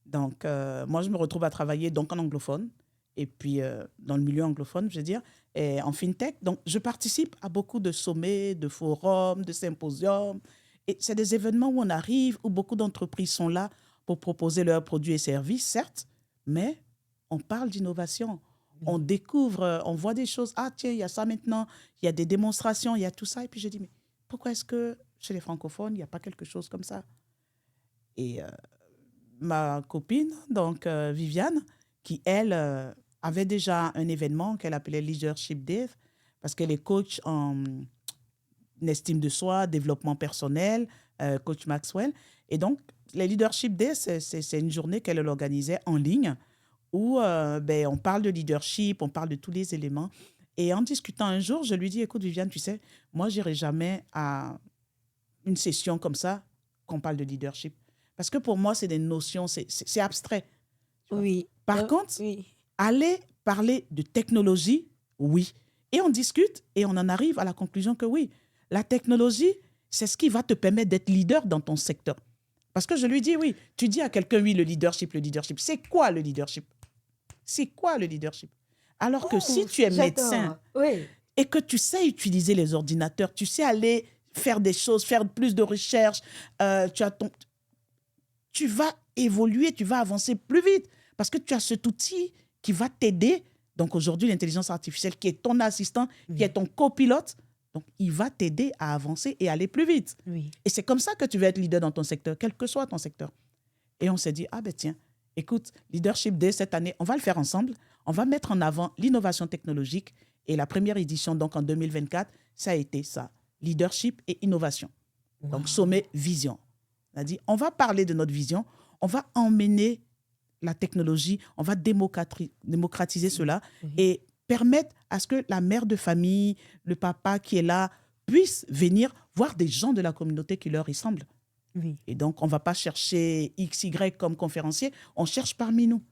Donc, moi, je me retrouve à travailler donc en anglophone, et puis dans le milieu anglophone, je veux dire, et en fintech. Donc, je participe à beaucoup de sommets, de forums, de symposiums. Et c'est des événements où on arrive, où beaucoup d'entreprises sont là pour proposer leurs produits et services, certes, mais on parle d'innovation. On découvre, on voit des choses. Ah, tiens, il y a ça maintenant, il y a des démonstrations, il y a tout ça. Et puis je dis, mais pourquoi est-ce que chez les francophones, il n'y a pas quelque chose comme ça? Et ma copine, donc Viviane, qui, elle, avait déjà un événement qu'elle appelait Leadership Day, parce qu'elle est coach en estime de soi, développement personnel, coach Maxwell. Et donc, les Leadership Day, c'est une journée qu'elle organisait en ligne où on parle de leadership, on parle de tous les éléments. Et en discutant un jour, je lui dis, écoute Viviane, tu sais, moi, je n'irai jamais à une session comme ça qu'on parle de leadership. Parce que pour moi, c'est des notions, c'est abstrait. Oui. Par contre, oui. aller parler de technologie, oui. Et on discute et on en arrive à la conclusion que oui, la technologie, c'est ce qui va te permettre d'être leader dans ton secteur. Parce que je lui dis, oui, tu dis à quelqu'un, oui, le leadership. C'est quoi le leadership? C'est quoi le leadership? Alors que si tu es médecin et que tu sais utiliser les ordinateurs, tu sais aller faire des choses, faire plus de recherches, tu vas évoluer, tu vas avancer plus vite parce que tu as cet outil qui va t'aider. Donc aujourd'hui, l'intelligence artificielle qui est ton assistant, qui est ton copilote, donc il va t'aider à avancer et aller plus vite. Oui. Et c'est comme ça que tu vas être leader dans ton secteur, quel que soit ton secteur. Et on s'est dit, ah ben tiens, écoute, Leadership Day cette année, on va le faire ensemble. On va mettre en avant l'innovation technologique. Et la première édition, donc en 2024, ça a été ça, leadership et innovation. Wow. Donc sommet vision. On a dit, on va parler de notre vision, on va emmener la technologie, on va démocratiser cela et permettre à ce que la mère de famille, le papa qui est là, puissent venir voir des gens de la communauté qui leur ressemblent. Oui. Et donc, on ne va pas chercher XY comme conférencier, on cherche parmi nous.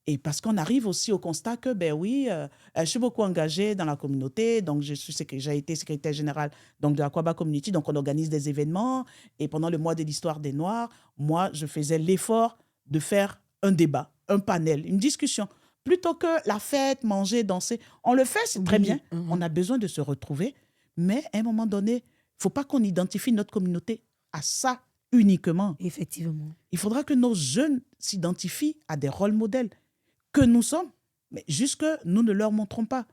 Et parce qu'on arrive aussi au constat que, ben oui, je suis beaucoup engagée dans la communauté, donc j'ai été secrétaire générale donc, de Aquaba Community, donc on organise des événements. Et pendant le mois de l'histoire des Noirs, moi, je faisais l'effort de faire un débat, un panel, une discussion. Plutôt que la fête, manger, danser, on le fait, c'est très bien. On a besoin de se retrouver. Mais à un moment donné, il ne faut pas qu'on identifie notre communauté à ça uniquement. Effectivement. Il faudra que nos jeunes s'identifient à des rôles modèles que nous sommes, mais juste que nous ne leur montrons pas.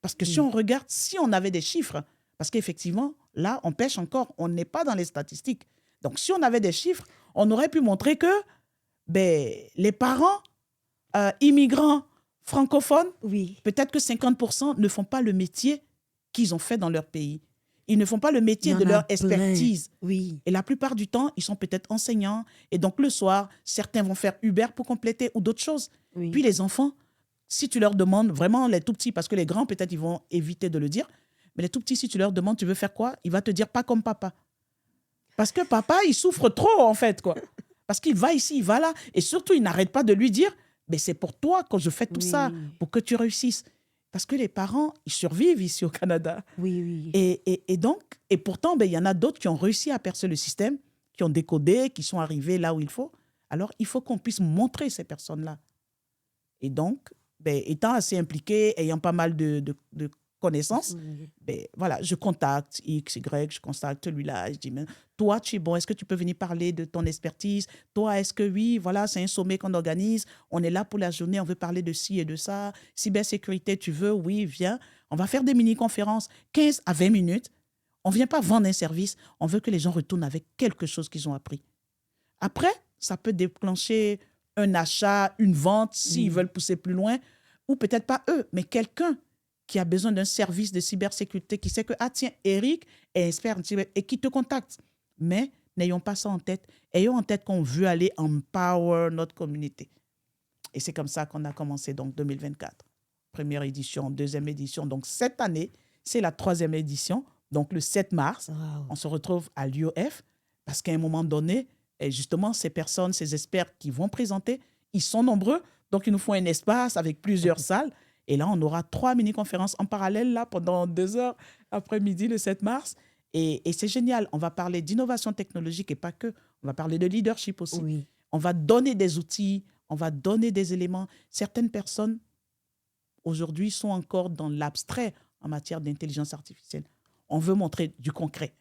Parce que si on regarde, si on avait des chiffres, parce qu'effectivement, là, on pêche encore, on n'est pas dans les statistiques. Donc, si on avait des chiffres, on aurait pu montrer que les parents immigrants francophones, peut-être que 50% ne font pas le métier qu'ils ont fait dans leur pays. Ils ne font pas le métier de leur expertise. Oui. Et la plupart du temps, ils sont peut-être enseignants. Et donc, le soir, certains vont faire Uber pour compléter ou d'autres choses. Oui. Puis les enfants, si tu leur demandes, vraiment les tout petits, parce que les grands, peut-être, ils vont éviter de le dire, mais les tout petits, si tu leur demandes, tu veux faire quoi? Il va te dire pas comme papa. Parce que papa, il souffre trop, en fait, quoi. Parce qu'il va ici, il va là. Et surtout, il n'arrête pas de lui dire, mais c'est pour toi que je fais tout ça, pour que tu réussisses. Parce que les parents, ils survivent ici au Canada. Oui. Et donc, et pourtant, il y en a d'autres qui ont réussi à percer le système, qui ont décodé, qui sont arrivés là où il faut. Alors, il faut qu'on puisse montrer ces personnes-là. Et donc, étant assez impliqué, ayant pas mal de connaissances, voilà, je contacte X, Y, je contacte celui-là, je dis, mais toi, tu es bon, est-ce que tu peux venir parler de ton expertise? Toi, est-ce que oui, voilà, c'est un sommet qu'on organise, on est là pour la journée, on veut parler de ci et de ça, cybersécurité, tu veux, oui, viens, on va faire des mini-conférences, 15 à 20 minutes, On ne vient pas vendre un service, on veut que les gens retournent avec quelque chose qu'ils ont appris. Après, ça peut déclencher un achat, une vente, s'ils veulent pousser plus loin, ou peut-être pas eux, mais quelqu'un qui a besoin d'un service de cybersécurité, qui sait que, ah tiens, Eric est expert en cyber et qui te contacte. Mais n'ayons pas ça en tête. Ayons en tête qu'on veut aller empower notre communauté. Et c'est comme ça qu'on a commencé, donc, 2024. Première édition, deuxième édition. Donc, cette année, c'est la 3e édition. Donc, le 7 mars, on se retrouve à l'UOF parce qu'à un moment donné, et justement, ces personnes, ces experts qui vont présenter, ils sont nombreux. Donc, il nous faut un espace avec plusieurs salles. Et là, on aura 3 mini-conférences en parallèle là, pendant 2 heures après-midi, le 7 mars. Et c'est génial. On va parler d'innovation technologique et pas que. On va parler de leadership aussi. Oui. On va donner des outils, on va donner des éléments. Certaines personnes, aujourd'hui, sont encore dans l'abstrait en matière d'intelligence artificielle. On veut montrer du concret.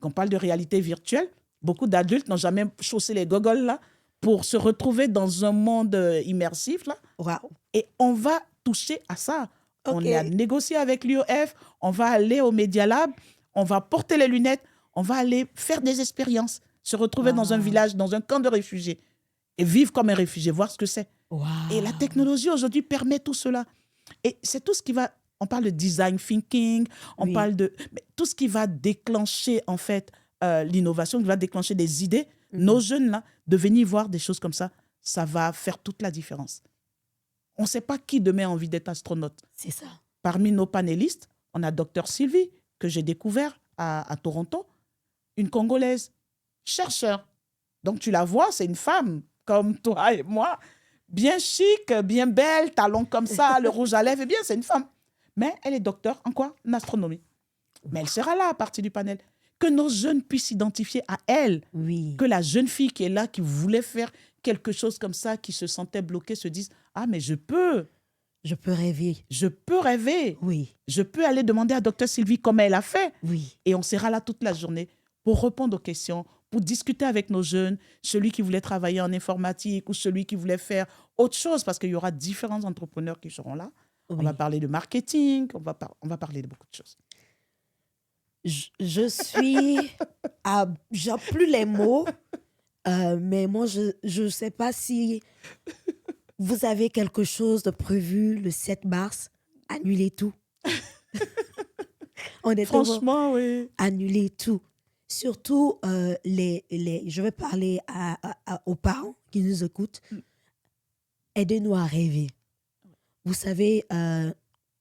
Quand on parle de réalité virtuelle, beaucoup d'adultes n'ont jamais chaussé les goggles là pour se retrouver dans un monde immersif là. Wow. Et on va toucher à ça. Ok. On a négocié avec l'UOF, on va aller au Media Lab, on va porter les lunettes, on va aller faire des expériences, se retrouver dans un village, dans un camp de réfugiés et vivre comme un réfugié, voir ce que c'est. Wow. Et la technologie aujourd'hui permet tout cela. Et c'est tout ce qui va... On parle de design thinking, on parle de... Mais tout ce qui va déclencher, en fait, l'innovation, qui va déclencher des idées. Nos jeunes, là, de venir voir des choses comme ça, ça va faire toute la différence. On ne sait pas qui demain a envie d'être astronaute. C'est ça. Parmi nos panélistes, on a Dr Sylvie, que j'ai découvert à Toronto, une Congolaise, chercheur. Donc, tu la vois, c'est une femme comme toi et moi, bien chic, bien belle, talons comme ça, le rouge à lèvres, eh bien, c'est une femme. Mais elle est docteur en quoi? En astronomie. Mais elle sera là à partir du panel. Que nos jeunes puissent s'identifier à elle. Oui. Que la jeune fille qui est là, qui voulait faire quelque chose comme ça, qui se sentait bloquée, se dise « Ah, mais je peux. Je peux rêver. Je peux rêver. Oui. Je peux aller demander à Dr Sylvie comment elle a fait. » Oui. Et on sera là toute la journée pour répondre aux questions, pour discuter avec nos jeunes, celui qui voulait travailler en informatique ou celui qui voulait faire autre chose, parce qu'il y aura différents entrepreneurs qui seront là. Oui. On va parler de marketing, on va parler de beaucoup de choses. Je suis... J'ai plus les mots, mais moi, je ne sais pas si vous avez quelque chose de prévu le 7 mars. Annulez tout. Honnêtement, Franchement, oui. annulez tout. Surtout, je vais parler aux parents qui nous écoutent. Aidez-nous à rêver. Vous savez,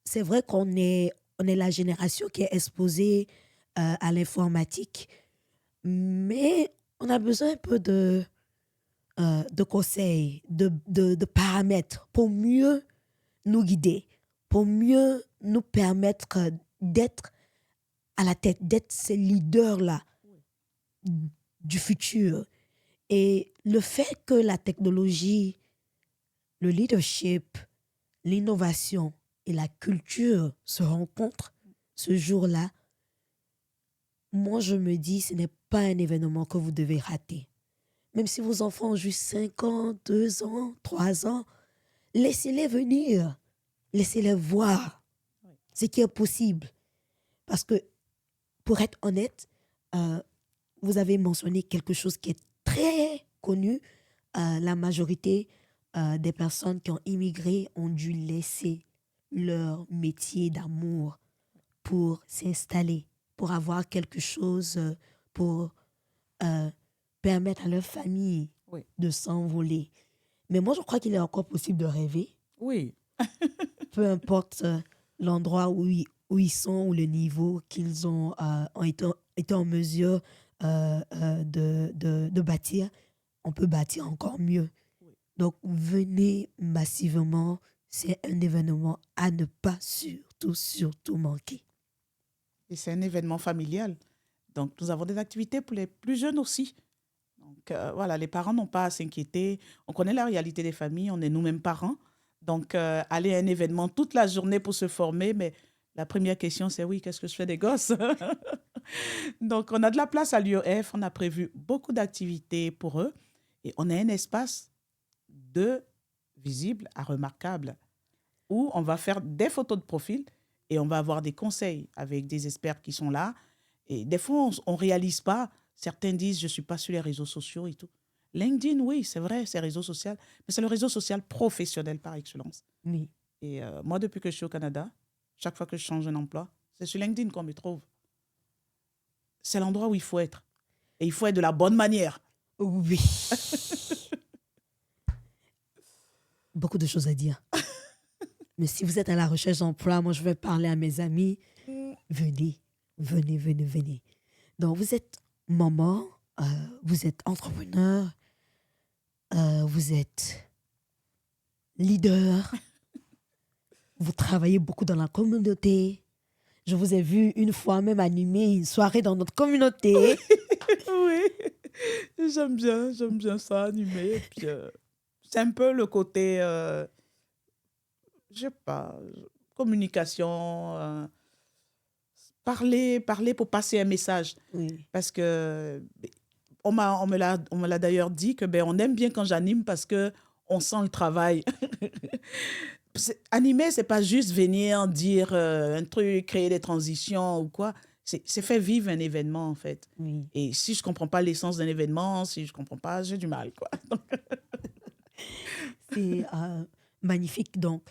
c'est vrai qu'on est la génération qui est exposée à l'informatique, mais on a besoin un peu de conseils, de paramètres pour mieux nous guider, pour mieux nous permettre d'être à la tête, d'être ces leaders-là du futur. Et le fait que la technologie, le leadership, l'innovation et la culture se rencontrent ce jour-là, moi, je me dis, ce n'est pas un événement que vous devez rater. Même si vos enfants ont juste 5 ans, 2 ans, 3 ans, laissez-les venir. Laissez-les voir ce qui est possible. Parce que, pour être honnête, vous avez mentionné quelque chose qui est très connu. La majorité des personnes qui ont immigré ont dû laisser leur métier d'amour pour s'installer, pour avoir quelque chose, pour permettre à leur famille de s'envoler. Mais moi, je crois qu'il est encore possible de rêver. Oui. Peu importe l'endroit où ils sont ou le niveau qu'ils ont été en mesure de bâtir, on peut bâtir encore mieux. Donc, venez massivement. C'est un événement à ne pas surtout manquer. Et c'est un événement familial. Donc, nous avons des activités pour les plus jeunes aussi. Donc, voilà, les parents n'ont pas à s'inquiéter. On connaît la réalité des familles, on est nous-mêmes parents. Donc, aller à un événement toute la journée pour se former, mais la première question, c'est oui, qu'est-ce que je fais des gosses? Donc, on a de la place à l'UOF, on a prévu beaucoup d'activités pour eux et on a un espace de visible à remarquable où on va faire des photos de profil et on va avoir des conseils avec des experts qui sont là Et des fois, on ne réalise pas. Certains disent, je ne suis pas sur les réseaux sociaux et tout. LinkedIn, oui, c'est vrai, c'est réseau social, mais c'est le réseau social professionnel par excellence. Oui. Et moi, depuis que je suis au Canada, chaque fois que je change un emploi, c'est sur LinkedIn qu'on me trouve. C'est l'endroit où il faut être. Et il faut être de la bonne manière. Oui. Beaucoup de choses à dire. Mais si vous êtes à la recherche d'emploi, moi, je vais parler à mes amis. Venez, venez, venez, venez. Donc, vous êtes maman, vous êtes entrepreneur, vous êtes leader, vous travaillez beaucoup dans la communauté. Je vous ai vu une fois même animer une soirée dans notre communauté. Oui, j'aime bien ça, animé. Et puis, c'est un peu le côté, je sais pas, communication, parler pour passer un message. Oui. Parce que on me l'a d'ailleurs dit que on aime bien quand j'anime parce que on sent le travail. Animer, c'est pas juste venir dire un truc, créer des transitions ou quoi. C'est faire vivre un événement, en fait. Oui. Et si je comprends pas l'essence d'un événement, si je comprends pas, j'ai du mal, quoi. C'est magnifique. Donc,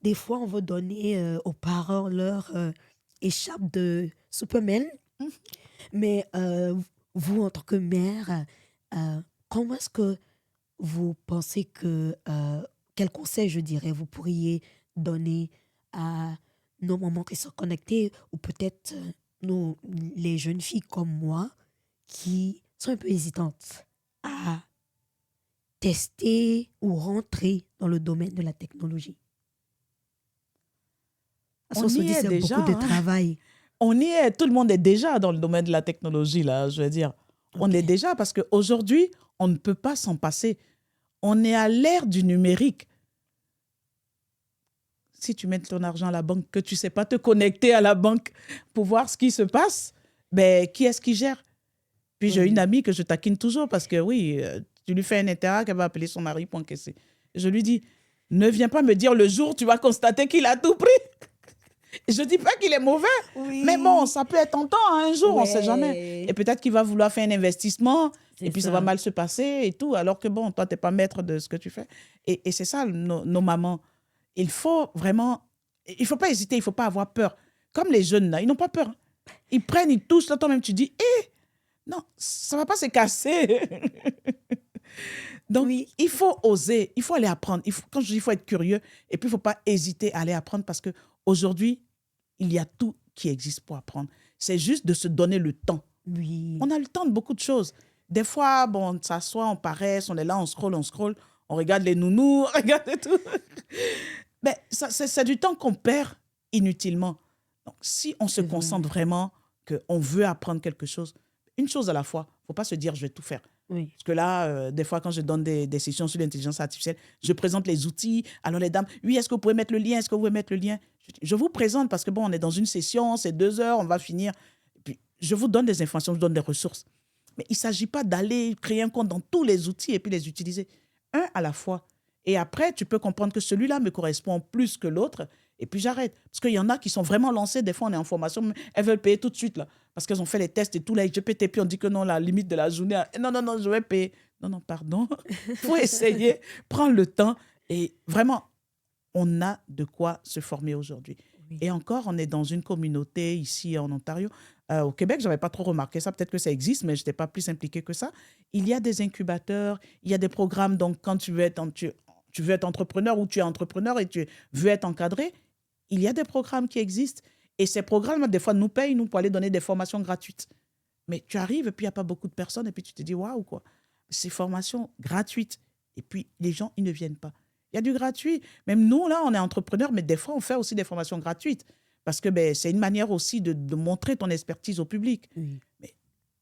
des fois, on veut donner aux parents leur écharpe de Superman. Mais vous, en tant que mère, comment est-ce que vous pensez que, quel conseil, je dirais, vous pourriez donner à nos mamans qui sont connectées ou peut-être les jeunes filles comme moi qui sont un peu hésitantes à tester ou rentrer dans le domaine de la technologie? Parce qu'on On se y dit est c'est déjà, beaucoup de hein. travail. On y est, tout le monde est déjà dans le domaine de la technologie, là, je veux dire. On Ok. est déjà, parce qu'aujourd'hui, on ne peut pas s'en passer. On est à l'ère du numérique. Si tu mets ton argent à la banque, que tu ne sais pas te connecter à la banque pour voir ce qui se passe, qui est-ce qui gère? Puis j'ai une amie que je taquine toujours parce que oui, tu lui fais un intérêt qu'elle va appeler son mari pour encaisser. Je lui dis, ne viens pas me dire le jour où tu vas constater qu'il a tout pris. Je ne dis pas qu'il est mauvais, mais bon, ça peut être tentant hein, un jour, on ne sait jamais. Et peut-être qu'il va vouloir faire un investissement et puis ça va mal se passer et tout, alors que bon, toi, tu n'es pas maître de ce que tu fais. Et c'est ça, nos mamans. Il faut vraiment, il ne faut pas hésiter, il ne faut pas avoir peur. Comme les jeunes, là, ils n'ont pas peur. Ils prennent, ils touchent, là, toi-même, tu dis, non, ça ne va pas se casser. Donc, il faut oser, il faut aller apprendre. Quand je dis il faut être curieux, et puis il ne faut pas hésiter à aller apprendre parce qu'aujourd'hui, il y a tout qui existe pour apprendre. C'est juste de se donner le temps. Oui. On a le temps de beaucoup de choses. Des fois, bon, on s'assoit, on paresse, on est là, on scrolle, on regarde les nounous, on regarde tout. Mais c'est du temps qu'on perd inutilement. Donc, si on se concentre vraiment qu'on veut apprendre quelque chose, une chose à la fois, il ne faut pas se dire je vais tout faire. Oui. Parce que là, des fois, quand je donne des sessions sur l'intelligence artificielle, je présente les outils. Alors les dames, oui, est-ce que vous pouvez mettre le lien? Est-ce que vous pouvez mettre le lien? Je vous présente parce que bon, on est dans une session, c'est 2 heures, on va finir. Et puis, je vous donne des informations, je vous donne des ressources. Mais il ne s'agit pas d'aller créer un compte dans tous les outils et puis les utiliser un à la fois. Et après, tu peux comprendre que celui-là me correspond plus que l'autre. Et puis, j'arrête. Parce qu'il y en a qui sont vraiment lancés. Des fois, on est en formation. Elles veulent payer tout de suite. Là, parce qu'elles ont fait les tests et tout. Là, GPT, puis on dit que non, la limite de la journée. Non, je vais payer. Non, pardon. Il faut essayer. Prendre le temps. Et vraiment, on a de quoi se former aujourd'hui. Oui. Et encore, on est dans une communauté ici en Ontario. Au Québec, je n'avais pas trop remarqué ça. Peut-être que ça existe, mais je n'étais pas plus impliquée que ça. Il y a des incubateurs, il y a des programmes. Donc, quand tu veux être entrepreneur ou tu es entrepreneur et tu veux être encadré, il y a des programmes qui existent. Et ces programmes, des fois, nous payent pour aller donner des formations gratuites. Mais tu arrives et puis il n'y a pas beaucoup de personnes et puis tu te dis, waouh, quoi. Ces formations gratuites. Et puis, les gens, ils ne viennent pas. Il y a du gratuit. Même nous, là, on est entrepreneurs, mais des fois, on fait aussi des formations gratuites. Parce que c'est une manière aussi de montrer ton expertise au public. Oui. Mais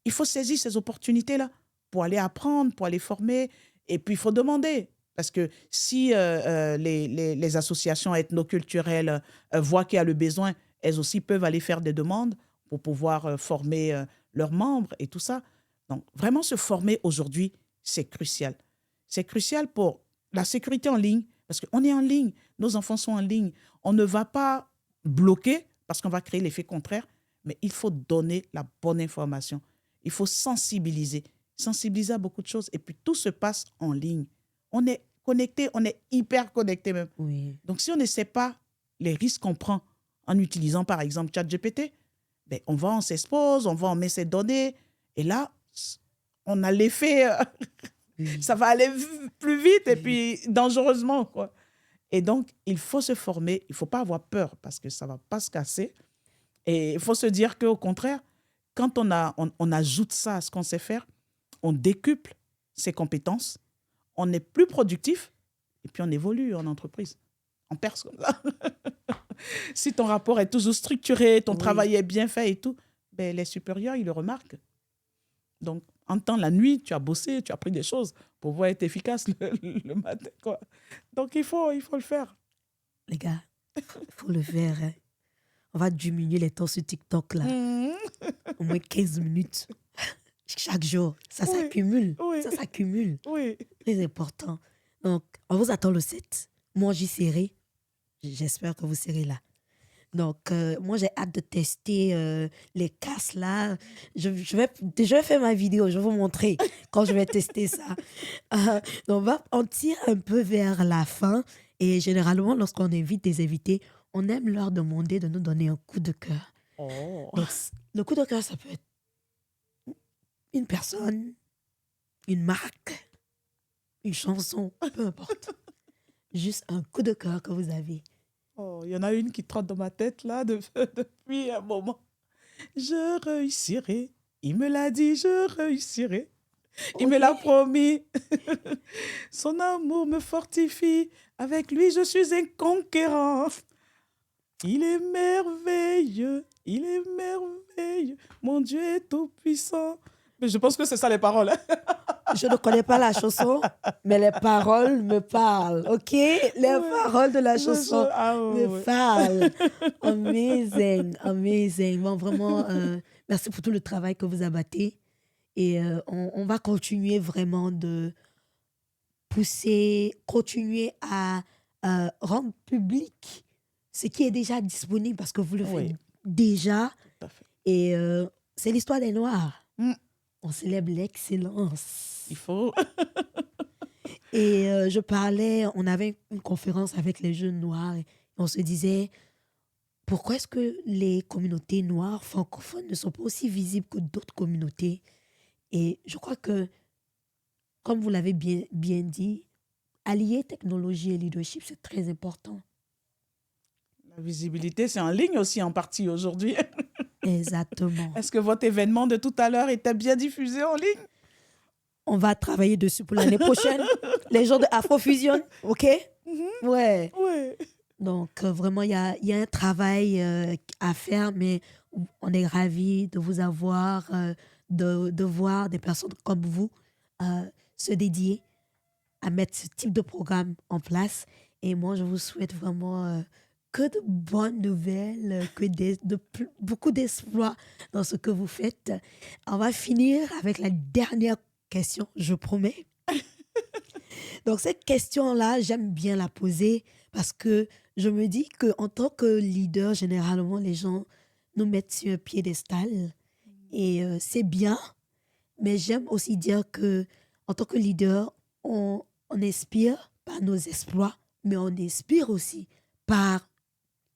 il faut saisir ces opportunités-là pour aller apprendre, pour aller former. Et puis, il faut demander. Parce que si les associations ethnoculturelles voient qu'il y a le besoin, elles aussi peuvent aller faire des demandes pour pouvoir former leurs membres et tout ça. Donc, vraiment se former aujourd'hui, c'est crucial. C'est crucial pour la sécurité en ligne, parce qu'on est en ligne, nos enfants sont en ligne. On ne va pas bloquer parce qu'on va créer l'effet contraire, Mais il faut donner la bonne information. Il faut sensibiliser à beaucoup de choses. Et puis, tout se passe en ligne. On est connecté, on est hyper connecté même. Oui. Donc, si on ne sait pas les risques qu'on prend en utilisant, par exemple, ChatGPT, ben, on s'expose, on met ses données. Et là, on a l'effet, Oui. ça va aller plus vite et puis dangereusement, quoi. Et donc, il faut se former. Il ne faut pas avoir peur parce que ça ne va pas se casser. Et il faut se dire qu'au contraire, quand on ajoute ça à ce qu'on sait faire, on décuple ses compétences, on est plus productif et puis on évolue en entreprise. On perce comme ça. Si ton rapport est toujours structuré, ton travail est bien fait et tout, ben, les supérieurs, ils le remarquent. Donc, en temps, la nuit, tu as bossé, tu as pris des choses pour pouvoir être efficace le matin, quoi. Donc, il faut le faire. Les gars, il faut le faire. Hein. On va diminuer les temps sur TikTok, là. Au moins 15 minutes. Chaque jour. Ça s'accumule. Oui. Ça s'accumule. Oui. Très important. Donc, on vous attend le 7. Moi, j'y serai. J'espère que vous serez là. Donc, moi, j'ai hâte de tester les casques là. Je vais faire ma vidéo, je vais vous montrer quand je vais tester ça. Donc, on tire un peu vers la fin. Et généralement, lorsqu'on invite des invités, on aime leur demander de nous donner un coup de cœur. Oh. Donc, le coup de cœur, ça peut être une personne, une marque, une chanson, peu importe. Juste un coup de cœur que vous avez. Oh, il y en a une qui trotte dans ma tête, là, depuis un moment. Je réussirai. Il me l'a dit, je réussirai. Il me l'a promis. Son amour me fortifie. Avec lui, je suis un conquérant. Il est merveilleux. Il est merveilleux. Mon Dieu est tout-puissant. Mais je pense que c'est ça les paroles. Je ne connais pas la chanson, mais les paroles me parlent, ok? Les paroles de la chanson me parlent. Amazing, amazing. Bon, vraiment, merci pour tout le travail que vous abattez. Et on va continuer vraiment de pousser, continuer à rendre public ce qui est déjà disponible parce que vous le faites déjà. Tout à fait. Et c'est l'histoire des Noirs. On célèbre l'excellence. Il faut. Et on avait une conférence avec les jeunes noirs et on se disait, pourquoi est-ce que les communautés noires francophones ne sont pas aussi visibles que d'autres communautés? Et je crois que, comme vous l'avez bien dit, allier technologie et leadership, c'est très important. La visibilité, c'est en ligne aussi en partie aujourd'hui. Exactement. Est-ce que votre événement de tout à l'heure était bien diffusé en ligne? On va travailler dessus pour l'année prochaine. Les gens de Afrofusion, OK? Ouais. Donc, vraiment, il y a un travail à faire, mais on est ravis de vous avoir, de voir des personnes comme vous se dédier à mettre ce type de programme en place. Et moi, je vous souhaite vraiment que de bonnes nouvelles, beaucoup d'espoir dans ce que vous faites. On va finir avec la dernière question, je promets. Donc, cette question-là, j'aime bien la poser parce que je me dis qu'en tant que leader, généralement, les gens nous mettent sur un piédestal et c'est bien, mais j'aime aussi dire qu'en tant que leader, on inspire par nos exploits, mais on inspire aussi par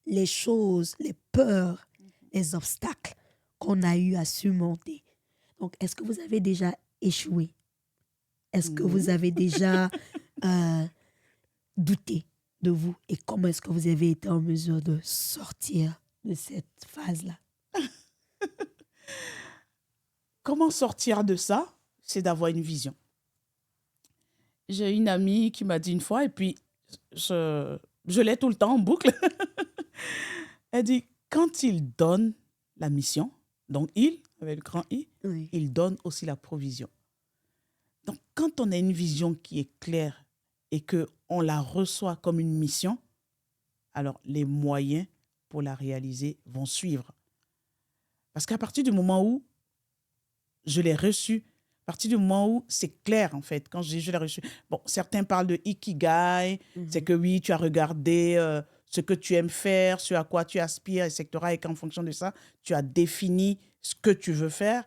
les choses, les peurs, les obstacles qu'on a eu à surmonter. Donc, est-ce que vous avez déjà échoué? Est-ce que vous avez déjà douté de vous? Et comment est-ce que vous avez été en mesure de sortir de cette phase-là? Comment sortir de ça? C'est d'avoir une vision. J'ai une amie qui m'a dit une fois, et puis je l'ai tout le temps en boucle. Elle dit, quand il donne la mission, donc il, avec le grand I, il donne aussi la provision. Donc, quand on a une vision qui est claire et qu'on la reçoit comme une mission, alors les moyens pour la réaliser vont suivre. Parce qu'à partir du moment où je l'ai reçue, à partir du moment où c'est clair, en fait, quand je l'ai reçu. Bon, certains parlent de Ikigai, c'est que oui, tu as regardé ce que tu aimes faire, ce à quoi tu aspires, etc. Et qu'en fonction de ça, tu as défini ce que tu veux faire.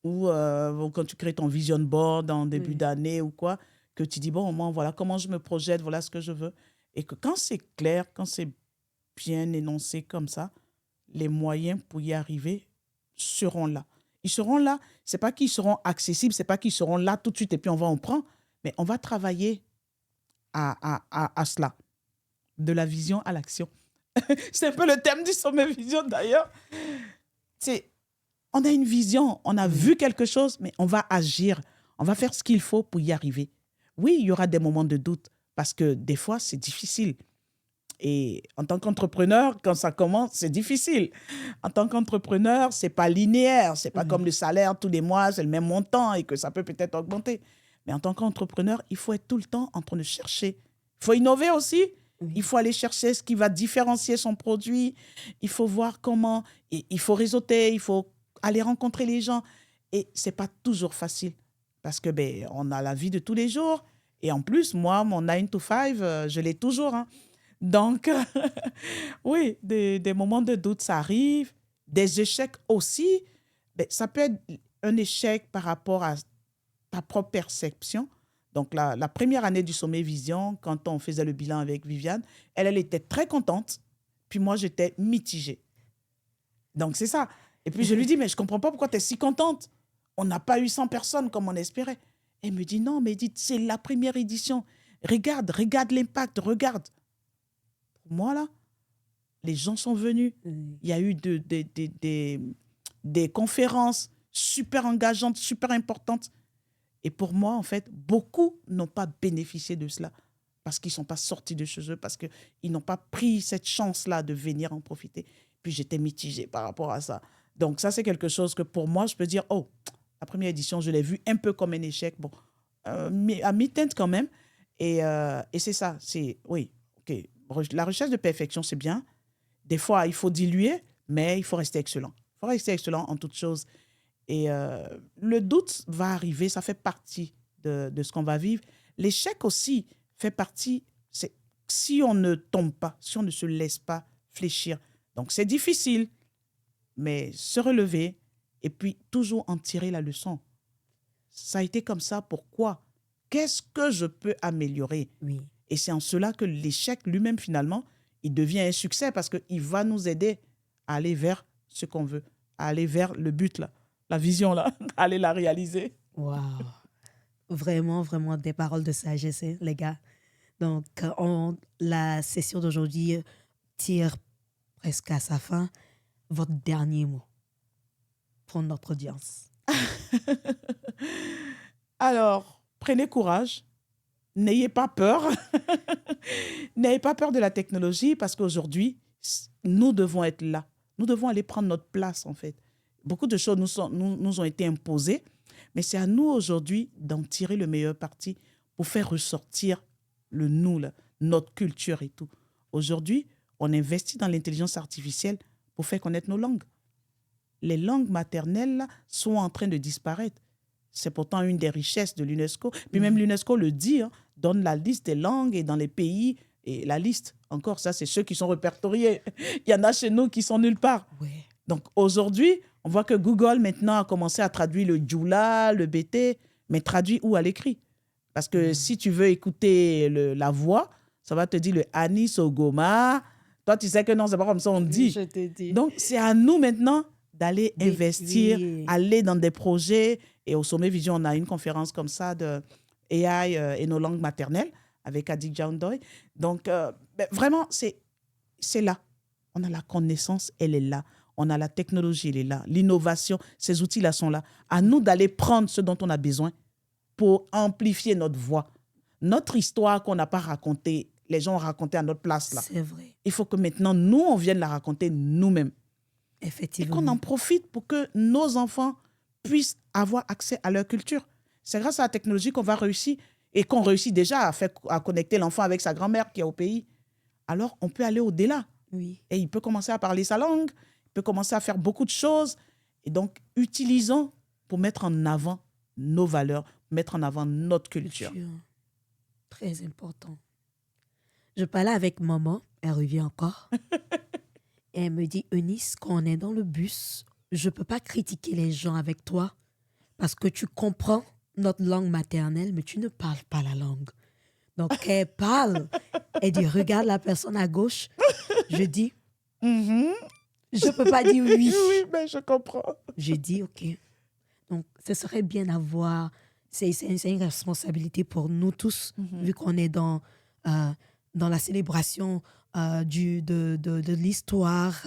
Ou quand tu crées ton vision board en début Oui. d'année ou quoi, que tu dis, bon, au moins, voilà comment je me projette, voilà ce que je veux. Et que quand c'est clair, quand c'est bien énoncé comme ça, les moyens pour y arriver seront là. Ils seront là. C'est pas qu'ils seront accessibles, c'est pas qu'ils seront là tout de suite et puis on va en prendre, mais on va travailler à cela, de la vision à l'action. C'est un peu le thème du sommet vision d'ailleurs. C'est, on a une vision, on a vu quelque chose, mais on va agir, on va faire ce qu'il faut pour y arriver. Oui, il y aura des moments de doute parce que des fois, c'est difficile. Et en tant qu'entrepreneur, quand ça commence, c'est difficile. En tant qu'entrepreneur, c'est pas linéaire. C'est pas comme le salaire tous les mois, c'est le même montant et que ça peut peut-être augmenter. Mais en tant qu'entrepreneur, il faut être tout le temps en train de chercher. Il faut innover aussi. Il faut aller chercher ce qui va différencier son produit. Il faut voir comment. Il faut réseauter. Il faut aller rencontrer les gens. Et c'est pas toujours facile parce que on a la vie de tous les jours. Et en plus, moi, mon 9 to 5, je l'ai toujours, hein. Donc, oui, des moments de doute, ça arrive. Des échecs aussi. Ça peut être un échec par rapport à ta propre perception. Donc, la première année du Sommet Vision, quand on faisait le bilan avec Viviane, elle était très contente. Puis moi, j'étais mitigée. Donc, c'est ça. Et puis, je lui dis, mais je ne comprends pas pourquoi tu es si contente. On n'a pas eu 100 personnes comme on espérait. Elle me dit, non, mais dit, c'est la première édition. Regarde l'impact, regarde. Moi, là, les gens sont venus. Il y a eu des conférences super engageantes, super importantes. Et pour moi, en fait, beaucoup n'ont pas bénéficié de cela parce qu'ils ne sont pas sortis de chez eux, parce qu'ils n'ont pas pris cette chance-là de venir en profiter. Puis j'étais mitigée par rapport à ça. Donc ça, c'est quelque chose que pour moi, je peux dire, oh, la première édition, je l'ai vue un peu comme un échec. Bon, mais à mi-teinte quand même. Et c'est ça, oui, ok. La recherche de perfection, c'est bien. Des fois, il faut diluer, mais il faut rester excellent. Il faut rester excellent en toutes choses. Et le doute va arriver, ça fait partie de ce qu'on va vivre. L'échec aussi fait partie, c'est si on ne tombe pas, si on ne se laisse pas fléchir. Donc, c'est difficile, mais se relever et puis toujours en tirer la leçon. Ça a été comme ça, pourquoi? Qu'est-ce que je peux améliorer? Oui. Et c'est en cela que l'échec lui-même, finalement, il devient un succès parce qu'il va nous aider à aller vers ce qu'on veut, à aller vers le but, là, la vision, là, à aller la réaliser. Waouh. Vraiment, vraiment des paroles de sagesse, hein, les gars. Donc, la session d'aujourd'hui tire presque à sa fin. Votre dernier mot pour notre audience. Alors, prenez courage. N'ayez pas peur. N'ayez pas peur de la technologie parce qu'aujourd'hui, nous devons être là. Nous devons aller prendre notre place, en fait. Beaucoup de choses nous ont été imposées, mais c'est à nous aujourd'hui d'en tirer le meilleur parti pour faire ressortir le nous, là, notre culture et tout. Aujourd'hui, on investit dans l'intelligence artificielle pour faire connaître nos langues. Les langues maternelles là, sont en train de disparaître. C'est pourtant une des richesses de l'UNESCO. Puis même l'UNESCO le dit, hein, donne la liste des langues et dans les pays. Et la liste, encore, ça, c'est ceux qui sont répertoriés. Il y en a chez nous qui sont nulle part. Ouais. Donc aujourd'hui, on voit que Google maintenant a commencé à traduire le Joula, le BT, mais traduit où à l'écrit. Parce que si tu veux écouter la voix, ça va te dire le Anis Ogoma. Toi, tu sais que non, c'est pas comme ça on dit. Je te dis. Donc, c'est à nous maintenant d'aller investir, Oui. aller dans des projets. Et au Sommet Vision, on a une conférence comme ça de AI et nos langues maternelles avec Adidja Ndoye. Donc, vraiment, c'est là. On a la connaissance, elle est là. On a la technologie, elle est là. L'innovation, ces outils-là sont là. À nous d'aller prendre ce dont on a besoin pour amplifier notre voix. Notre histoire qu'on n'a pas racontée, les gens ont raconté à notre place, là. C'est vrai. Il faut que maintenant, nous, on vienne la raconter nous-mêmes. Et Effectivement. qu'on en profite pour que nos enfants puissent avoir accès à leur culture. C'est grâce à la technologie qu'on va réussir et qu'on réussit déjà à connecter l'enfant avec sa grand-mère qui est au pays. Alors, on peut aller au-delà. Oui. Et il peut commencer à parler sa langue, il peut commencer à faire beaucoup de choses. Et donc, utilisons pour mettre en avant nos valeurs, mettre en avant notre culture. Très important. Je parlais avec maman, elle revient encore. Et elle me dit, Eunice, quand on est dans le bus, je ne peux pas critiquer les gens avec toi parce que tu comprends notre langue maternelle, mais tu ne parles pas la langue. Donc, quand elle parle, elle dit, regarde la personne à gauche. Je dis, Mhm. je ne peux pas dire oui. Oui, mais je comprends. J'ai dit, OK. Donc, ce serait bien d'avoir... C'est une responsabilité pour nous tous, vu qu'on est dans la célébration de l'histoire,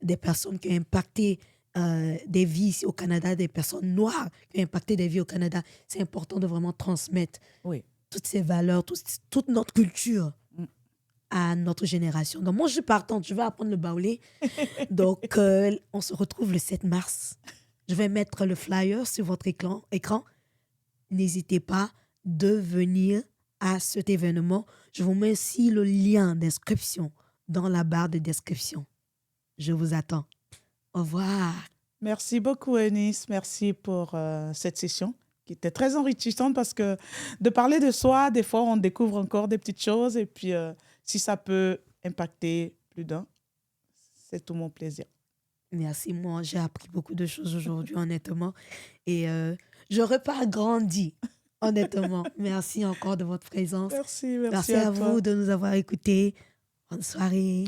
des personnes qui ont impacté des vies ici au Canada, des personnes noires qui ont impacté des vies au Canada. C'est important de vraiment transmettre Oui. toutes ces valeurs, toute notre culture à notre génération. Donc, moi, je suis partante. Je vais apprendre le baoulé. Donc, on se retrouve le 7 mars. Je vais mettre le flyer sur votre écran. N'hésitez pas de venir à cet événement. Je vous mets aussi le lien d'inscription dans la barre de description. Je vous attends. Au revoir. Merci beaucoup, Eunice. Merci pour cette session qui était très enrichissante parce que de parler de soi, des fois, on découvre encore des petites choses et puis si ça peut impacter plus d'un, c'est tout mon plaisir. Merci, moi, j'ai appris beaucoup de choses aujourd'hui, honnêtement. Et je repars grandi, honnêtement. Merci encore de votre présence. Merci Merci à toi. vous de nous avoir écoutés. Bonne soirée.